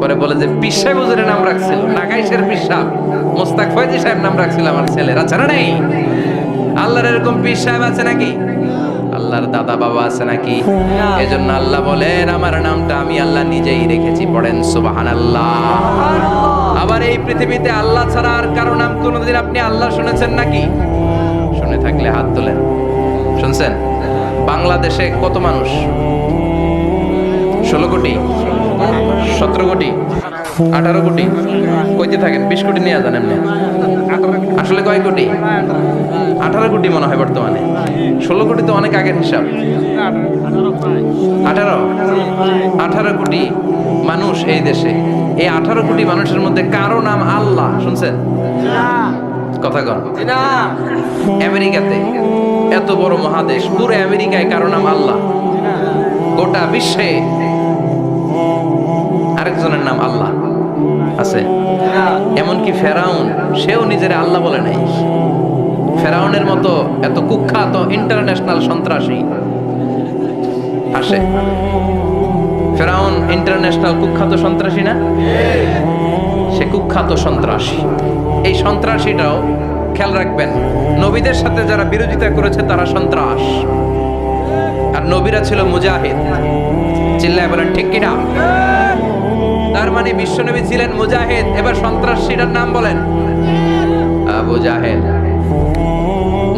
পরে বলে যে পীর সাহেব হুজুরের নাম রাখছিল, নাগাইশের পীর সাহেব মোস্তাক ফয়জি সাহেব নাম রাখছিল আমার ছেলের। আচ্ছা না নেই? আল্লাহর এরকম পীর সাহেব আছে নাকি? আল্লাহর দাদা বাবা আছে নাকি? এজন্য আল্লাহ বলেন আমার নামটা আমি আল্লাহ নিজেই রেখেছি। পড়েন সুবহানাল্লাহ। আবার এই পৃথিবীতে আল্লাহ ছাড়া আর কারো নাম কোনোদিন আপনি আল্লাহ শুনেছেন নাকি? শুনে থাকলে হাত তোলেন। শুনছেন? বাংলাদেশে কত মানুষ? 16 কোটি, 17 কোটি, 18 কোটি? কইতে থাকেন, 20 কোটি নিয়ে যান এমনি। আসলে কয় কোটি? 18 কোটি মনে হয় বর্তমানে। 16 কোটি তো অনেক আগের হিসাব। 18 কোটি মানুষ এই দেশে। এই 18 কোটি মানুষের মধ্যে কারো নাম আল্লাহ শুনছেন? কথা কন। আমেরিকাতে এত বড় মহাদেশ, পুরো আমেরিকায় কারো নাম আল্লাহ? গোটা বিশ্বে আরেকজনের নাম আল্লাহ আছে? এমনকি ফেরাউন, সেও নিজের আল্লাহ বলে নাই। ফেরাউনের মতো এত কুখ্যাত ইন্টারন্যাশনাল সন্ত্রাসী আসে। ফেরাউন ইন্টারন্যাশনাল কুখ্যাত সন্ত্রাসী না? সে কুখ্যাত সন্ত্রাসী। এই সন্ত্রাসীটাও খেয়াল রাখবেন, নবীদের সাথে যারা বিরোধিতা করেছে তারা সন্ত্রাস, আর নবীরা ছিল মুজাহিদ। চিল্লায় বলেন ঠিক কিনা? তার মানে বিশ্বনবী ছিলেন মুজাহিদ। এবার সন্ত্রাসীটার নাম বলেন। আবু জাহেল।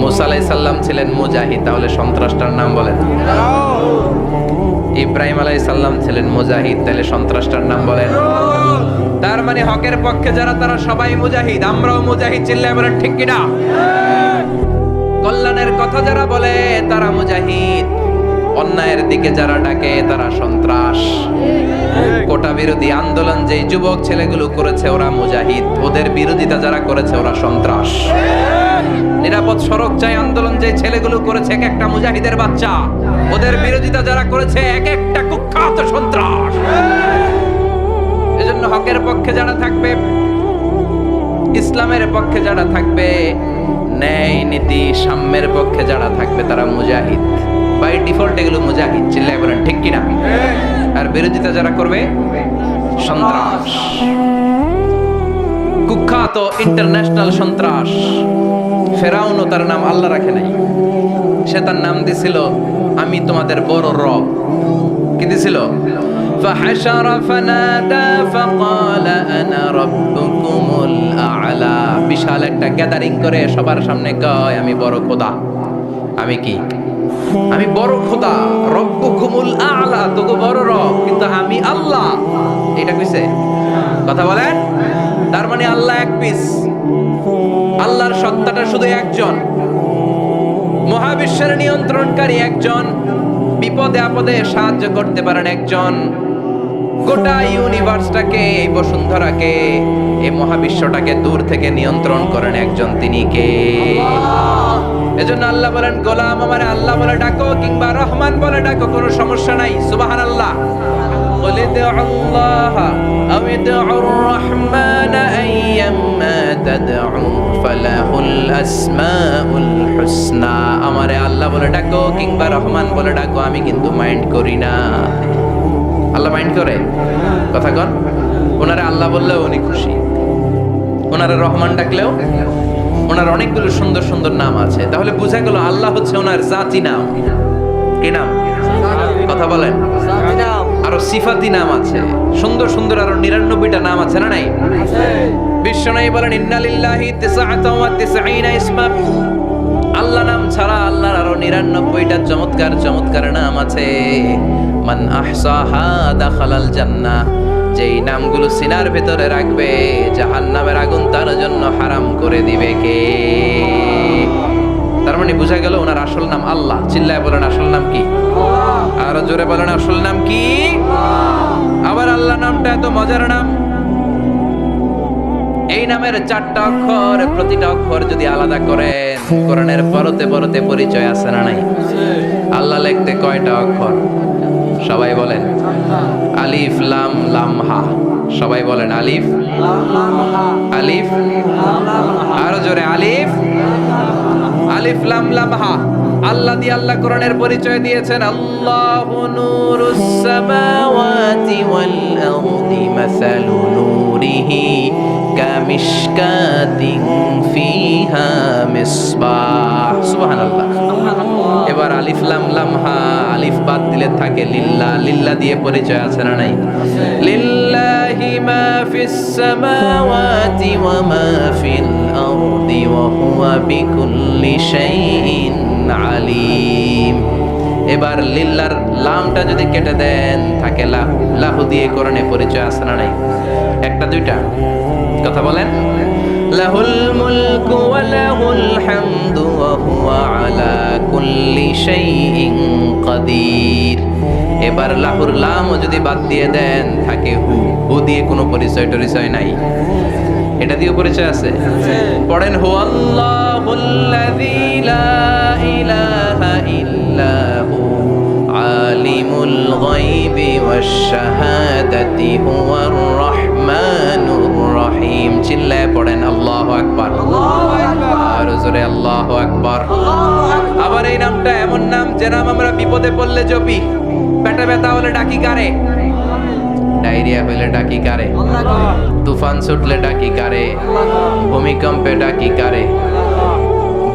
মুসা আলাইহিস সালাম ছিলেন মুজাহিদ, তাহলে সন্ত্রাসটার নাম বলেন। ইব্রাহিম আলাইহিস সালাম ছিলেন মুজাহিদ, তাহলে সন্ত্রাসটার নাম বলেন। তার মানে হকের পক্ষে যারা তারা সবাই মুজাহিদ, আমরাও মুজাহিদ। চিল্লায় বলেন ঠিক কিনা? কল্যাণের কথা যারা বলে তারা মুজাহিদ, অন্যায়ের দিকে যারা ডাকে তারা সন্ত্রাস। কোটা বিরোধী আন্দোলন যে যুবক ছেলেগুলো করেছে ওরা মুজাহিদ, ওদের বিরোধিতা যারা করেছে ওরা সন্ত্রাস। নিরাপদ সড়ক চাই আন্দোলন যে ছেলেগুলো করেছে এক একটা মুজাহিদের বাচ্চা, ওদের বিরোধিতা যারা করেছে এক একটা কুখ্যাত সন্ত্রাস। এজন্য হকের পক্ষে যারা থাকবে, ইসলামের পক্ষে যারা থাকবে, ন্যায় নীতি সাম্যের পক্ষে যারা থাকবে তারা মুজাহিদ। বাই ডিফল্ট এগুলো মুজাহিদ। চিল্লায় বলেন ঠিক কিনা? আর বিরোধিতা যারা করবে সন্ত্রাস, কুখ্যাত ইন্টারন্যাশনাল সন্ত্রাস। ফেরাউনও তার নাম আল্লাহ রাখে নাই, সে তার নাম দিছিল আমি তোমাদের বড় রব। কি দিছিল? فحشر فنادى فقال انا ربكم الاعلى। বিশাল একটা গ্যাদারিং করে সবার সামনে কয় আমি বড় খোদা। আমি কি? আমি বড় খোদা, রব্বুকুমুল আ'লা, তোগো বড় রব, কিন্তু আমি আল্লাহ। এটা কইছে? কথা বলেন। তার মানে আল্লাহ এক পিস। আল্লাহর সত্তাটা শুধু একজন, মহাবিশ্বের নিয়ন্ত্রণকারী একজন, বিপদে আপদে সাহায্য করতে পারেন একজন, গোটা ইউনিভার্সটাকে, এই বসুন্ধরাকে, এই মহাবিশ্বটাকে দূর থেকে নিয়ন্ত্রণ করেন একজন। তিনি কে? এজন্য আল্লাহ বলেন গোলাম আমারে আল্লাহ বলে ডাকো কিংবা রহমান বলে ডাকো, কোনো সমস্যা নাই। সুবহানাল্লাহ। قل ادعوا الله أو ادعوا الرحمن أيما تدعوا فله الأسماء الحسنى। আমারে আল্লাহ বলে ডাকো কিংবা রহমান বলে ডাকো, আমি কিন্তু মাইন্ড করি না। আল্লাহ মাইন্ড করে? কথা কন। ওনারে আল্লাহ বললেও উনি খুশি, ওনারে রহমান ডাকলেও। ওনার অনেকগুলো সুন্দর সুন্দর নাম আছে, তাহলে বোঝা গেল আল্লাহ হচ্ছে ওনার জাতি নাম। কি নাম? কথা বলেন। আরো সিফাতি নাম আছে, সুন্দর সুন্দর আরো 99টা নাম আছে না নাই? বিশ্বনবী বলেন ইন্নালিল্লাহি 99 ইসমা। আল্লাহ নাম ছাড়া আল্লাহর আরো 99টা চমৎকার চমৎকার নাম আছে। মান আহসাহা দাখালাল জান্নাহ। যেই নামগুলো সিনার ভেতরে রাখবে জাহান্নামের আগুন তার জন্য হারাম করে দিবে কে? তার মানে বোঝা গেল ওনার আসল নাম আল্লাহ। চিল্লায় বলেন আসল নাম কি? আর জোরে বলেন আসল নাম কি? আবার আল্লাহ নামটা এত মজার নাম, এই নামের 4টা অক্ষর, প্রতিটা অক্ষর যদি আলাদা করেন কোরআনের পরতে পরতে পরিচয় আছে না নাই? আল্লাহ লিখতে কয়টা অক্ষর? সবাই বলেন। আলিফ লাম লাম হা। সবাই বলেন আলিফ আলিফ। আরো জোরে আলিফ আলিফ আলিফ লাম লাম হা, আল্লাহ দিয়ে আল্লাহ কোরআনের পরিচয় দিয়েছেন। আল্লাহু নূরুস সামাওয়াতি ওয়াল আরদি মাসালু নূরিহি কামিশকাতিন ফিহা মিসবাহ। সুবহানাল্লাহ। এবার আলিফ লাম লাম হা, আলিফ বাদ দিলে থাকে লিল্লাহ, লিল্লাহ দিয়ে পরিচয় আছে না নাই? লিল্লাহি মা ফিস সামাওয়াতি ওয়া মা ফিল আরদি ওয়া হুয়া বিকুল্লি শাইইন আলিম। এবার লিল্লাহর লামটা যদি কেটে দেন থাকে লাহু, লাহু দিয়ে কোরআনে পরিচয় আছে না নাই? একটা দুইটা কথা বলেন। লাহুল মুলকু ওয়া লাহুল হামদু ওয়া হুয়া আলা কুল্লি শাইইন কাদির। এবার লাহুর লামও যদি বাদ দিয়ে দেন থাকে হু, হু দিয়ে কোনো পরিচয় টরিচয় নাই। এটা দিয়ে পরিচয় আছে? পড়েন হু আল্লাহুল্লাযী লা ইলাহা ইল্লা হু আলিমুল গায়বি ওয়াশ শাহাদাতি হুয়ার রহমানুর রহিম। চিল্লায় পড়েন আল্লাহু আকবার। আর জোরে আল্লাহু আকবার। আবার এই নামটা এমন নাম যে নাম আমরা বিপদে পড়লে জপি। পেটে ব্যথা হলে ডাকি কারে? ডায়রিয়া হইলে ডাকি কারে? তুফান ছুটলে ডাকি কারে? ভূমিকম্পে ডাকি কারে?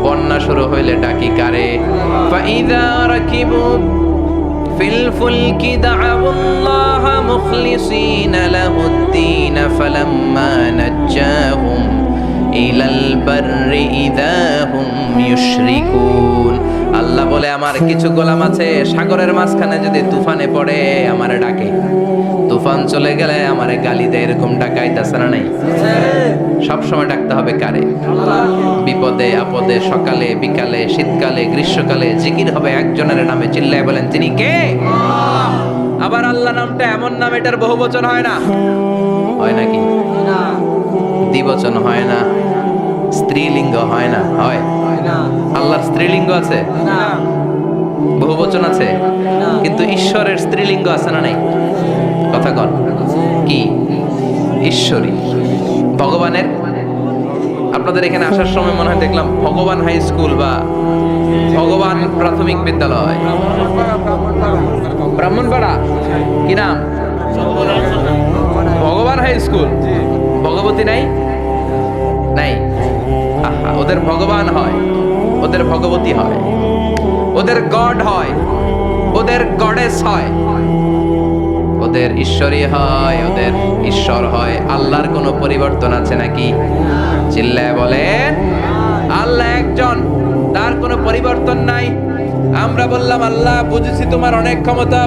বন্যা শুরু হইলে ডাকি কারে? ফাইযা রাকিবু ফিল ফুলকি দা'উল্লাহ মুখলিসিনা লাহুদ্দিন ফালাম্মা নাজ্জাহুম ইলাল বাররি ইযা হুম ইউশরিকুন। আল্লাহ বলে আমার কিছু গোলাম আছে সাগরের মাঝখানে যদি তুফানে পড়ে আমারে ডাকে, তুফান চলে গেলে আমারে গালি দেয়। এরকম ডাকাইতেছে না নাই? সব সময় ডাকতে হবে কারে? বিপদে আপদে, সকালে বিকালে, শীতকালে গ্রীষ্মকালে জিকির হবে একজনের নামে। চিল্লায় বলেন তিনি কে? আবার আল্লাহ নামটা এমন নাম এটার বহুবচন হয় না, হয় নাকি? দ্বিবচন হয় না, স্ত্রীলিঙ্গ হয় না, হয়? আল্লাহর স্ত্রীলিঙ্গ আছে? বহুবচন আছে, কিন্তু ঈশ্বরের স্ত্রীলিঙ্গ আছে না নাই? কথা কন কি? ঈশ্বরী। ভগবানের, আপনাদের এখানে আসার সময় মনে হয় দেখলাম ভগবান হাই স্কুল বা ভগবান প্রাথমিক বিদ্যালয়, ব্রাহ্মণপাড়া। কি নাম? ভগবান হাই স্কুল। ভগবতী নাই? নাই। আহা, ওদের ভগবান হয়, ওদের ভগবতী হয়, ওদের গড হয়, ওদের গডেস হয়, ওদের ঈশ্বরী হয়, ওদের ঈশ্বর হয়। আল্লাহর কোনো পরিবর্তন আছে নাকি? চিল্লায় বলেন আল্লাহ একজন, তার কোনো পরিবর্তন নাই। আমরা বললাম আল্লাহ বুঝেছি তোমার অনেক ক্ষমতা,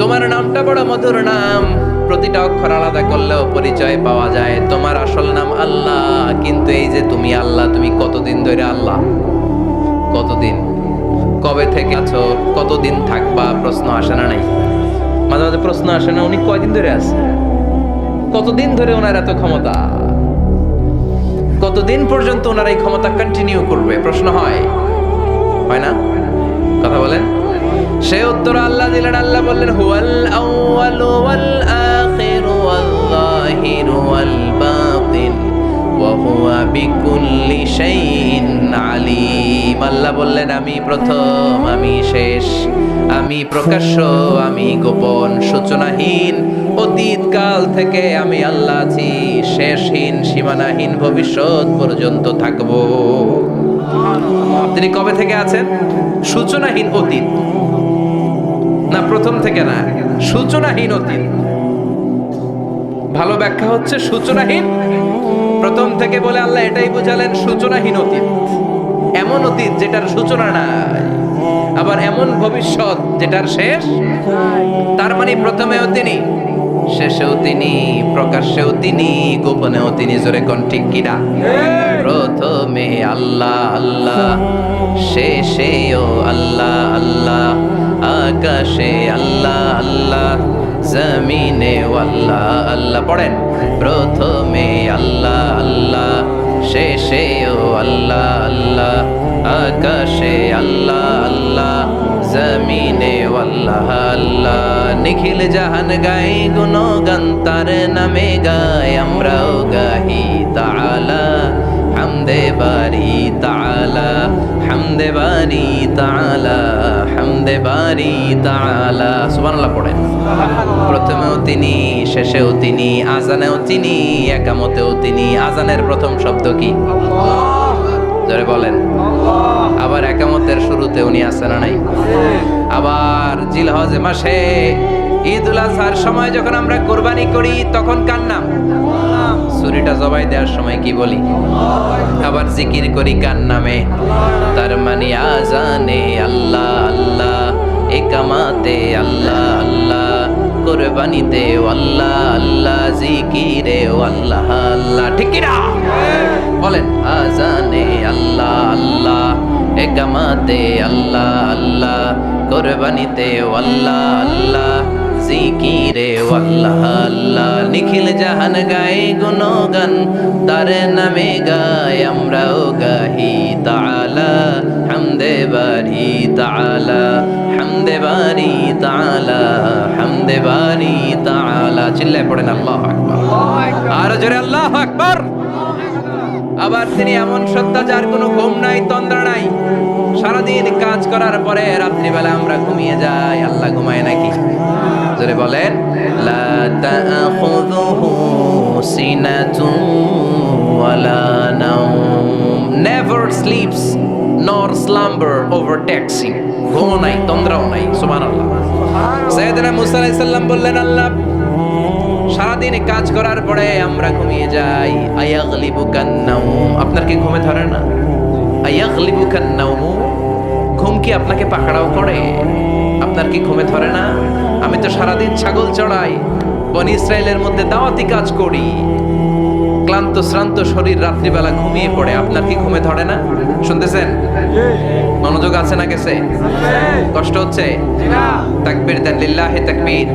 তোমার নামটা বড় মধুর নাম, প্রতিটা অক্ষর আলাদা করলেও পরিচয় পাওয়া যায়। তোমার আসল নাম আল্লাহ, কিন্তু এই যে তুমি আল্লাহ, তুমি কতদিন ধরে আল্লাহ? কতদিন? কবে থেকে আছো? কতদিন থাকবা? প্রশ্ন আসে না নাই? মাঝে মাঝে প্রশ্ন আসে না উনি কয়দিন ধরে আছে? কতদিন ধরে ওনার এত ক্ষমতা? কতদিন পর্যন্ত ওনার এই ক্ষমতা কন্টিনিউ করবে? প্রশ্ন হয়, হয় না? কথা বলেন। সে উত্তর আল্লাহ দিলেন। আল্লাহ বললেন হুয়াল আউয়ালু ওয়াল আখিরু ওয়াল যাহিরু ওয়াল বাতিন ওয়া হুয়া বিকুল্লি শাইইন আলিম। আল্লাহ বললেন আমি প্রথম, আমি শেষ, আমি প্রকাশ্য, আমি গোপন, সূচনাহীন। অতীত কাল থেকে আমি আল্লাহ আছি, শেষহীন, সীমানাহীন, ভবিষ্যৎ পর্যন্ত থাকবো। তিনি কবে থেকে আছেন? সূচনাহীন অতীত না, প্রথম থেকে না, সূচনাহীন অতীত। ভালো ব্যাখ্যা হচ্ছে সূচনাহীন প্রথম থেকে বলে আল্লাহ এটাই বুঝালেন সূচনাহীন অতীত। এমন অতীত যেটার সূচনা নাই, আবার এমন ভবিষ্যৎ যেটার শেষ। তার মানে প্রথমেও তিনি, শেষেও তিনি, প্রকাশ্যেও তিনি, গোপনেও তিনি। জোরে কোন ঠিক কিনা? প্রথমে আল্লাহ আল্লাহ, শেষেও আল্লাহ আল্লাহ, আকাশে আল্লাহ আল্লাহ, জমিনে আল্লাহ আল্লাহ। পড়েন প্রথমে আল্লাহ আল্লাহ, শেষেও আল্লাহ আল্লাহ, আকাশে আল্লাহ আল্লাহ, জমিনে আল্লাহ আল্লাহ। নিখিল জাহান গাই গুণগান তার নামে গায়, আমরাও গাহি তাআলা হামদ হামদে বারি তাআলা, হামদে বারি তাআলা, হামদে বারি তাআলা। সুবহানাল্লাহ পড়েন। প্রথমেও তিনি, শেষেও তিনি, আজানেও তিনি, একামতেও তিনি। আজানের প্রথম শব্দ কি? জোরে বলেন। আবার একামতের শুরুতে উনি আছেন না নাই? আবার জিলহজ মাসে ঈদুল আজহার সময় যখন আমরা কুরবানি করি তখন কার নাম? ছুরিটা জবাই দেওয়ার সময় কি বলি? আবার জিকির করি কার নামে? তার মানে আজানে আল্লাহ আল্লাহ, একামাতে আল্লাহ আল্লাহ, কুরবানিতে আল্লাহ আল্লাহ, জিকিরে আল্লাহ আল্লাহ। ঠিক কি না? বলেন। আজানে আল্লাহ আল্লাহ, একামাতে আল্লাহ আল্লাহ, কুরবানিতে আল্লাহ আল্লাহ, জিকিরে আল্লাহ আল্লাহ। নিখিল জাহান গায়ে গুণগান, তার নামে গায় আমরাও গাহি তাআলা, হামদে বারি তাআলা, হামদে বারি তাআলা, হামদে বারি তাআলা। চিল্লায় পড়েন আল্লাহু আকবার। আর জোরে আল্লাহু আকবার। আবার তিনি এমন সত্তা যার কোনো ঘুম নাই, তন্দ্রা নাই। সারাদিন কাজ করার পরে রাত্রিবেলা আমরা ঘুমিয়ে যাই, আল্লাহ ঘুমায় নাকি? জোরে বলেন। লা তাখুযুহু সিনাতুন ওয়ালা নাওম, নেভার স্লিপস নর স্লাম্বার ওভারটেকস হিম। ঘুমও নাই, তন্দ্রাও নাই। সুবহানাল্লাহ। সাইয়েদনা মুসা আলাইহিস সালাম বললেন, আল্লাহ সারাদিন কাজ করার পরে আমরা ঘুমিয়ে যাই, আয়াগলিবুকান নাওম, আপনার কি ঘুমে ধরে না? আয়াগলিবুকান নাওম, ঘুম কি আপনাকে পাকড়াও করে? আপনার কি ঘুমে ধরে না? আমি তো সারাদিন ছাগল চড়াই, বনি ইসরায়েলের মধ্যে দাওয়াতি কাজ করি, ক্লান্ত শ্রান্ত শরীর রাত্রিবেলা ঘুমিয়ে পড়ে, আপনার কি ঘুমে ধরে না? শুনতেছেন? মনোযোগ আছে না গেছে? কষ্ট হচ্ছে? তাকবীর দেন, লিল্লাহি তাকবীর।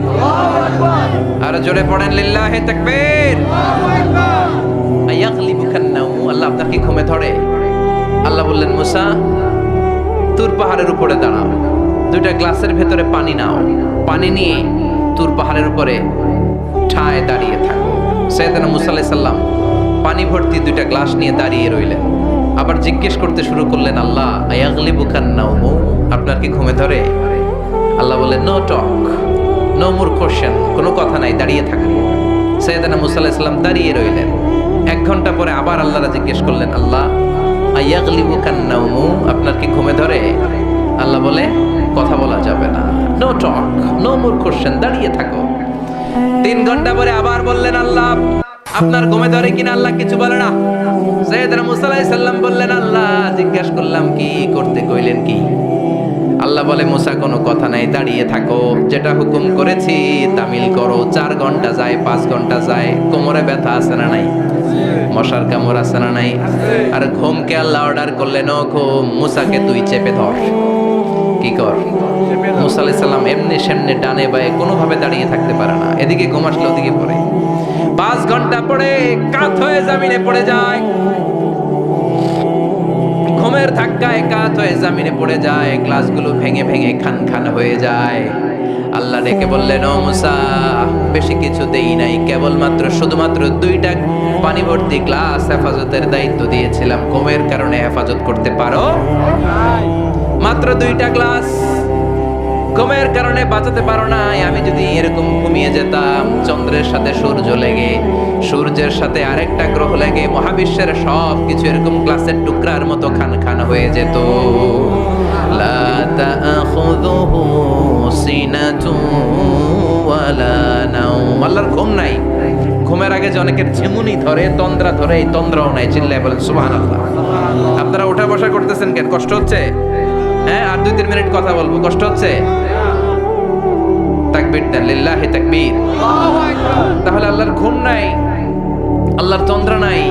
আর জোরে পড়েন, লিল্লাহি তাকবীর। আয়াগলিবুকান নাওম, আল্লাহ আপনার কি ঘুমে ধরে? আল্লাহ বললেন, মুসা তুর পাহাড়ের উপরে দাঁড়াও, দুইটা গ্লাসের ভেতরে পানি নাও, পানি নিয়ে তুর পাহাড়ের উপরে ঠায় দাঁড়িয়ে থাকো। সাইয়েদনা মুসা আলাইহিস সালাম পানি ভর্তি দুইটা গ্লাস নিয়ে দাঁড়িয়ে রইলেন। আবার জিজ্ঞেস করতে শুরু করলেন, আল্লাহ আয়াগলিবুকান নাওম, আপনার কি ঘুমে ধরে? আল্লাহ বললেন, no talk, no more question, কোনো কথা নাই, দাঁড়িয়ে থাকুন। সাইয়েদনা মুসা আলাইহিস সালাম দাঁড়িয়ে রইলেন। 1 ঘন্টা পরে আবার আল্লাহরা জিজ্ঞেস করলেন, আল্লাহ আয়াগলিবুকান নাওম, আপনার কি ঘুমে ধরে? আল্লাহ বলে, কথা বলা যাবে না, no talk, no more question, দাঁড়িয়ে থাকো। 3 ঘন্টা পরে আবার বললেন, আল্লাহ আপনার ঘুমে ধরে কিনা? আল্লাহ কিছু বলে না। সাইয়েদনা মুসা আলাইহিস সালাম বললেন, আল্লাহ জিজ্ঞেস করলাম কি করতে কইলেন কি? আল্লাহ বলে, মুসা কোনো কথা নাই, দাঁড়িয়ে থাকো, যেটা হুকুম করেছি তামিল করো। 4 ঘন্টা যায়, 5 ঘন্টা যায়, কোমরে ব্যথা আছে না নাই? মশার কামড় আছে না নাই? আর ঘুমকে আল্লাহ অর্ডার করলেন, ও ঘুম, মুসাকে তুই চেপে ধর। কি কর? মুসা আলাইহিস সালাম এমনি সেমনি ডানে বায়ে কোনোভাবে দাঁড়িয়ে থাকতে পারে না, এদিকে ঘুম আসলে ওদিকে পড়ে। 5 ঘন্টা পরে কাত হয়ে জমিনে পড়ে যায়, ঘুমের ধাক্কায় কাত হয়ে জমিনে পড়ে যায়, গ্লাসগুলো ভেঙে ভেঙে খান খান হয়ে যায়। আল্লাহ ডেকে বললেন, ও মুসা বেশি কিছু দেই নাই, কেবলমাত্র শুধুমাত্র 2টা পানি ভর্তি গ্লাস হেফাজতের দায়িত্ব দিয়েছিলাম, ঘুমের কারণে হেফাজত করতে পারো? মাত্র 2টা গ্লাস, ঘুমের কারণে বাঁচাতে পারো না। আমি যদি এরকম ঘুমিয়ে যেতাম, চন্দ্রের সাথে সূর্য লেগে, সূর্যের সাথে আরেকটা গ্রহ লেগে, মহাবিশ্বের সব কিছু এরকম গ্লাসের টুকরার মতো খান খান হয়ে যেত। লা তাখুযুহু সিনাতুন ওয়ালা নাওম, আল্লাহর ঘুম নাই। ঘুমের আগে যে অনেকের ঝিমুনি ধরে, তন্দ্রা ধরে, এই তন্দ্রাও নাই। চিল্লায় বলেন সুবহানাল্লাহ। আপনারা ওঠা বসা করতেছেন কেন? কষ্ট হচ্ছে? হ্যাঁ, আর 2-3 মিনিট কথা বলবো, কষ্ট হচ্ছে? তাকবীর দেন, লিল্লাহি তাকবীর। তাহলে আল্লাহর ঘুম নাই, আল্লাহর তন্দ্রা নাই,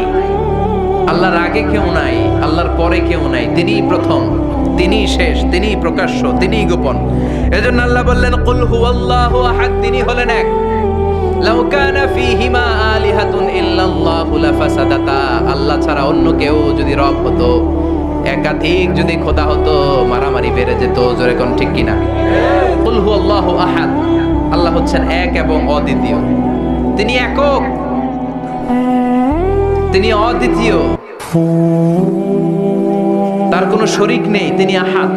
আল্লাহর আগে কেউ নাই, আল্লাহর পরে কেউ নাই। তিনিই প্রথম, তিনিই শেষ, তিনিই প্রকাশ্য, তিনিই গোপন। এজন্য আল্লাহ বললেন, কুল হুয়াল্লাহু আহাদ, তিনি হলেন এক। লাউ কানা ফীহিমা আলিহাতুন ইল্লাল্লাহু লাফাসাদাতা, আল্লাহ ছাড়া অন্য কেউ যদি রব হতো, একাধিক যদি খোদা হতো, মারামারি বেড়ে যেত। জোরে কোন ঠিক কিনা? কুল হুয়াল্লাহু আহাদ, আল্লাহ হচ্ছেন এক এবং অদ্বিতীয়। তিনি একক, তিনি অদ্বিতীয়, তার কোনো শরীক নেই, তিনি আহাদ।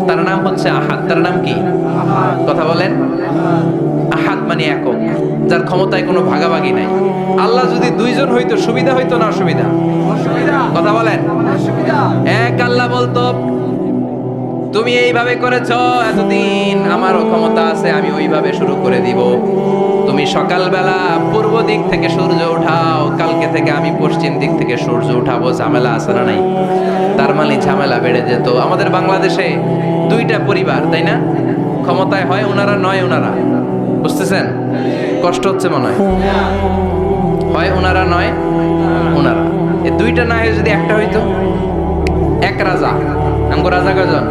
তার নাম হচ্ছে আহাদ। তার নাম কি? কথা বলেন। আহাদ মানে একক, যার ক্ষমতায় কোনো ভাগাভাগি নাই। আল্লাহ যদি দুইজন হইতো সুবিধা হইতো না অসুবিধা? কথা বলেন। এক আল্লাহ বলতো তুমি এইভাবে করেছো এতদিন, আমারও ক্ষমতা আছে, আমি ওইভাবে শুরু করে দিব। তুমি সকালবেলা পূর্ব দিক থেকে সূর্য উঠাও, কালকে থেকে আমি পশ্চিম দিক থেকে সূর্য উঠাবো। ঝামেলা আছে না নাই? তার মানে ঝামেলা বেড়ে যেত। আমাদের বাংলাদেশে দুইটা পরিবার, তাই না? ক্ষমতায় হয় ওনারা, নয় ওনারা। বুঝতেছেন? কষ্ট হচ্ছে মনে হয়। হয় ওনারা, নয় ওনারা। এই দুইটা না হয়ে যদি একটা হইতো, এক রাজা। আমগো রাজা কয়জন?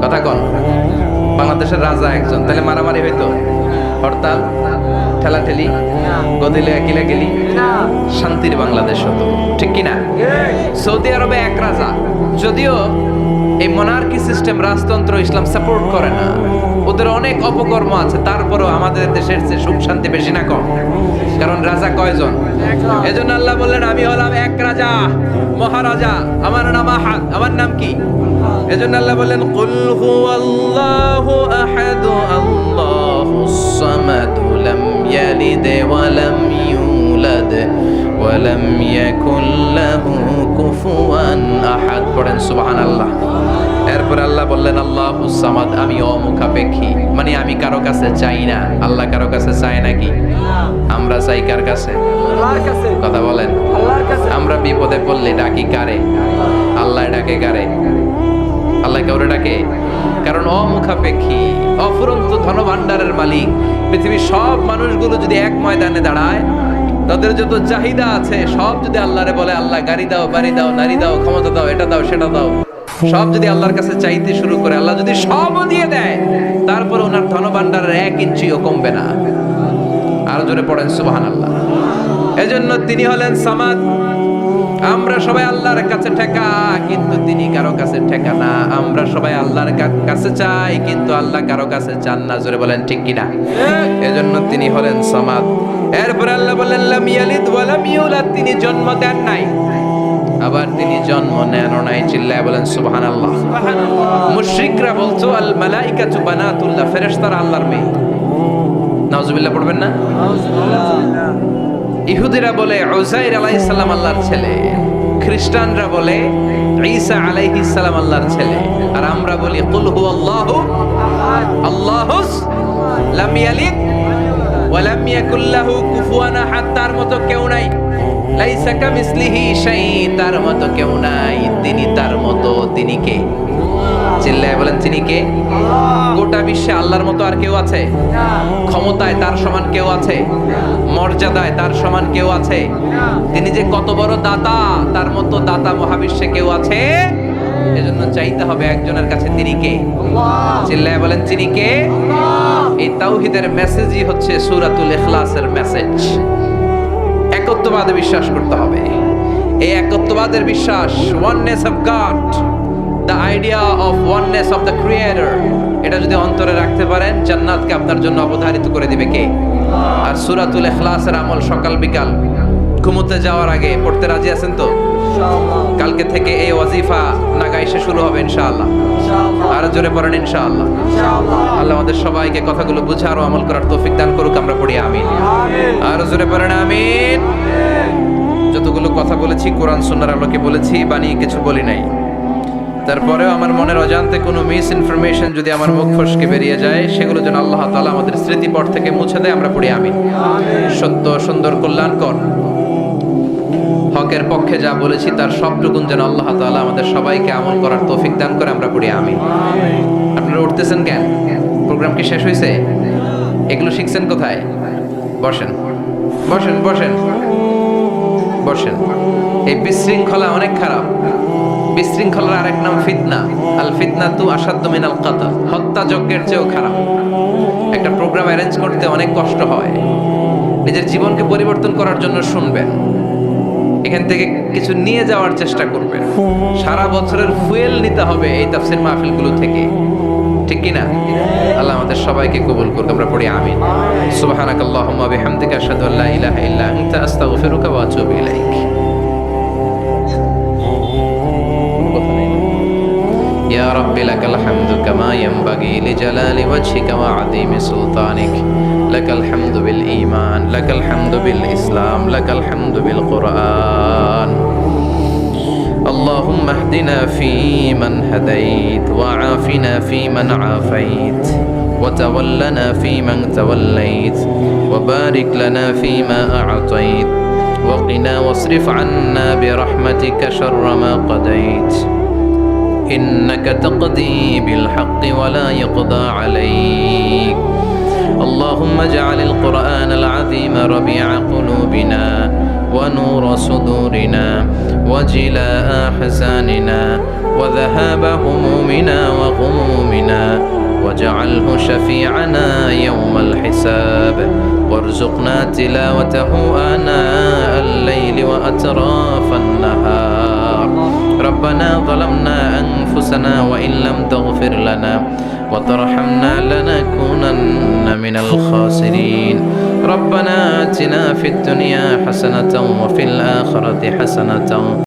কথা কন। বাংলাদেশের রাজা একজন, তাহলে মারামারি হইতো, হরতাল, ঠেলাঠেলি, গদিলে কিলা গেলি, শান্তির বাংলাদেশ হতো, ঠিক কিনা? সৌদি আরবে এক রাজা, যদিও এই মনার্কি সিস্টেম, রাজতন্ত্র ইসলাম সাপোর্ট করে না, ওদের অনেক অপকর্ম আছে, তারপরেও আমাদের দেশের চেয়ে সুখ শান্তি বেশি না কম? কারণ রাজা কয়জন? এজন্য আল্লাহ বললেন আমি হলাম এক রাজা, মহারাজা, আমার নাম আহাদ। আমার নাম কি? এজন্য আল্লাহ বললেন কুল হুয়াল্লাহু আহাদ আল্লাহুস সামাদ লাম ইয়ালিদ ওয়া লাম ইউলাদ ওয়া লাম ইয়াকুল লাহু কুফুয়ান আহাদ। পড়েন সুবহানাল্লাহ। এরপর আল্লাহ বললেন আল্লাহুস সামাদ, আমি অমুখাপেক্ষী, মানে আমি কারো কাছে চাই না। আল্লাহ কারো কাছে চায় নাকি? আমরা চাই কার কাছে? আল্লাহর কাছে। কথা বলেন। আল্লাহর কাছে। আমরা বিপদে পড়লে ডাকি কারে? আল্লাহ ডাকে কারে? আল্লাহ কাউরে ডাকে? কারণ অমুখাপেক্ষী, অফুরন্ত ধনভাণ্ডারের মালিক। পৃথিবীর সব মানুষগুলো যদি এক ময়দানে দাঁড়ায়, তাদের যত চাহিদা আছে সব যদি আল্লাহরে বলে, আল্লাহ গাড়ি দাও, বাড়ি দাও, নারী দাও, ক্ষমতা দাও, এটা দাও, সেটা দাও, সব যদি আল্লাহর কাছে চাইতে শুরু করে, আল্লাহ যদি সবও দিয়ে দেয়, তারপর ওনার ধনভাণ্ডারের 1 ইঞ্চিও কমবে না। আর জোরে পড়েন সুবহানাল্লাহ। এজন্য তিনি হলেন সামাদ। আমরা সবাই আল্লাহর কাছে ঠেকা, কিন্তু তিনি কারো কাছে ঠেকা না। আমরা সবাই আল্লাহর কাছে চাই, কিন্তু আল্লাহ কারো কাছে চান না। জোরে বলেন ঠিক কিনা? এজন্য তিনি হলেন সামাদ। এরপর আল্লাহ বললেন লাম ইয়ালিদ ওয়া লাম ইউলাদ, তিনি জন্ম দেন নাই, আবার তিনি জন্ম নেন নাই। চিল্লায় বলেন সুবহানাল্লাহ। মুশরিকরা বলতো আল মালাইকাতু বানাতুল্লাহ, ফেরেশতারা আল্লাহর মেয়ে। নাউজুবিল্লাহ পড়বেন না? ইহুদিরা বলে উযাইর আলাইহিস সালাম আল্লাহর ছেলে, খ্রিস্টানরা বলে ঈসা আলাইহিস সালাম আল্লাহর ছেলে, আর আমরা বলি কুল হুয়াল্লাহু আল্লাহুস লাম ইয়ালিদ ওয়া লাম ইয়াকুল লাহু কুফুয়ান আহাদ। তার মতো কেউ নাই। লাইসা কামিসলিহি শাই, তার মতো কেউ নাই। তিনি তার মতো, তিনি কে? চিল্লায় বলেন তিনি কে? গোটা বিশ্বে আল্লাহর মতো আর কেউ আছে? ক্ষমতায় তার সমান কেউ আছে? মর্যাদায় তার সমান কেউ আছে? তিনি যে কত বড় দাতা, তার মতো দাতা মহাবিশ্বে কেউ আছে? এজন্য চাইতে হবে একজনের কাছে, তিনি কে? চিল্লায় বলেন তিনি কে? এই তাওহীদের মেসেজই হচ্ছে সূরাতুল ইখলাসের মেসেজ। একত্ববাদে বিশ্বাস করতে হবে। এই একত্ববাদের বিশ্বাস, oneness of god, the idea of oneness of the creator, এটা যদি অন্তরে রাখতে পারেন, জান্নাতকে আপনার জন্য অবধারিত করে দিবে কে? আর সূরাতুল ইখলাসের আমল সকাল বিকাল ঘুমোতে যাওয়ার আগে পড়তে রাজি আছেন তো? কালকে থেকে এই ওয়াজিফা নাগাইশে শুরু হবে ইনশাআল্লাহ। আর জোরে পড়েন ইনশাআল্লাহ। আল্লাহ আমাদের সবাইকে কথাগুলো বুঝার ও আমল করার তৌফিক দান করুক। আমরা পড়ি আমিন। আর জোরে পড়েন আমিন। যতগুলো কথা বলেছি কোরআন সুন্নাহর আলোকে বলেছি, বানিয়ে কিছু বলি নাই। তারপরেও আমার মনের অজান্তে কোনো মিস ইনফরমেশন যদি আমার মুখ ফসকে বেরিয়ে যায়, সেগুলো যেন আল্লাহ তাআলা আমাদের স্মৃতিপট থেকে মুছে দেয়। আমরা পড়ি আমিন। সত্য, সুন্দর, কল্যাণকর, হকের পক্ষে যা বলেছি তার সবটুকুন যেন আল্লাহ তাআলা আমাদের সবাইকে আমল করার তৌফিক দান করে। আমরা পড়ি আমিন। আপনারা উঠতেছেন কেন? প্রোগ্রাম কি শেষ হয়েছে? এগুলো শিখছেন কোথায়? বসেন বসেন বসেন বসেন। এই বিশৃঙ্খলা অনেক খারাপ। বিশৃঙ্খলার আরেক নাম ফিতনা। আল ফিতনাতু আশাদ্দু মিনাল কাতল, হত্যা যজ্ঞের চেয়েও খারাপ। একটা প্রোগ্রাম অ্যারেঞ্জ করতে অনেক কষ্ট হয়। নিজের জীবনকে পরিবর্তন করার জন্য শুনবেন, এখান থেকে কিছু নিয়ে যাওয়ার চেষ্টা করবেন। সারা বছরের ফুয়েল নিতে হবে এই তাফসীর মাহফিলগুলো থেকে, ঠিক কিনা? আল্লাহ আমাদের সবাইকে কবুল করুক। আমরা পড়ি আমিন। সুবহানাকাল্লাহুম্মা বিহামদিকা আশহাদু আল্লা ইলাহা ইল্লা আনতা আস্তাগফিরুকা ওয়া আতুবু ইলাইক। يا رب لك الحمد كما ينبغي لجلال وجهك وعظيم سلطانك لك الحمد بالإيمان لك الحمد بالإسلام لك الحمد بالقرآن اللهم اهدنا فيمن هديت وعافنا فيمن عافيت وتولنا فيمن توليت وبارك لنا فيما أعطيت وقنا واصرف عنا برحمتك شر ما قضيت إنك تقضي بالحق ولا يقضى عليك اللهم اجعل القرآن العظيم ربيع قلوبنا ونور صدورنا وجلاء أحزاننا وذهاب همومنا وغمومنا واجعله شفيعنا يوم الحساب وارزقنا تلاوته آناء الليل وأطراف النهار ربنا ظلمنا أنفسنا وإن لم تغفر لنا وترحمنا لنكونن من الخاسرين ربنا آتنا في الدنيا حسنة وفي الآخرة حسنة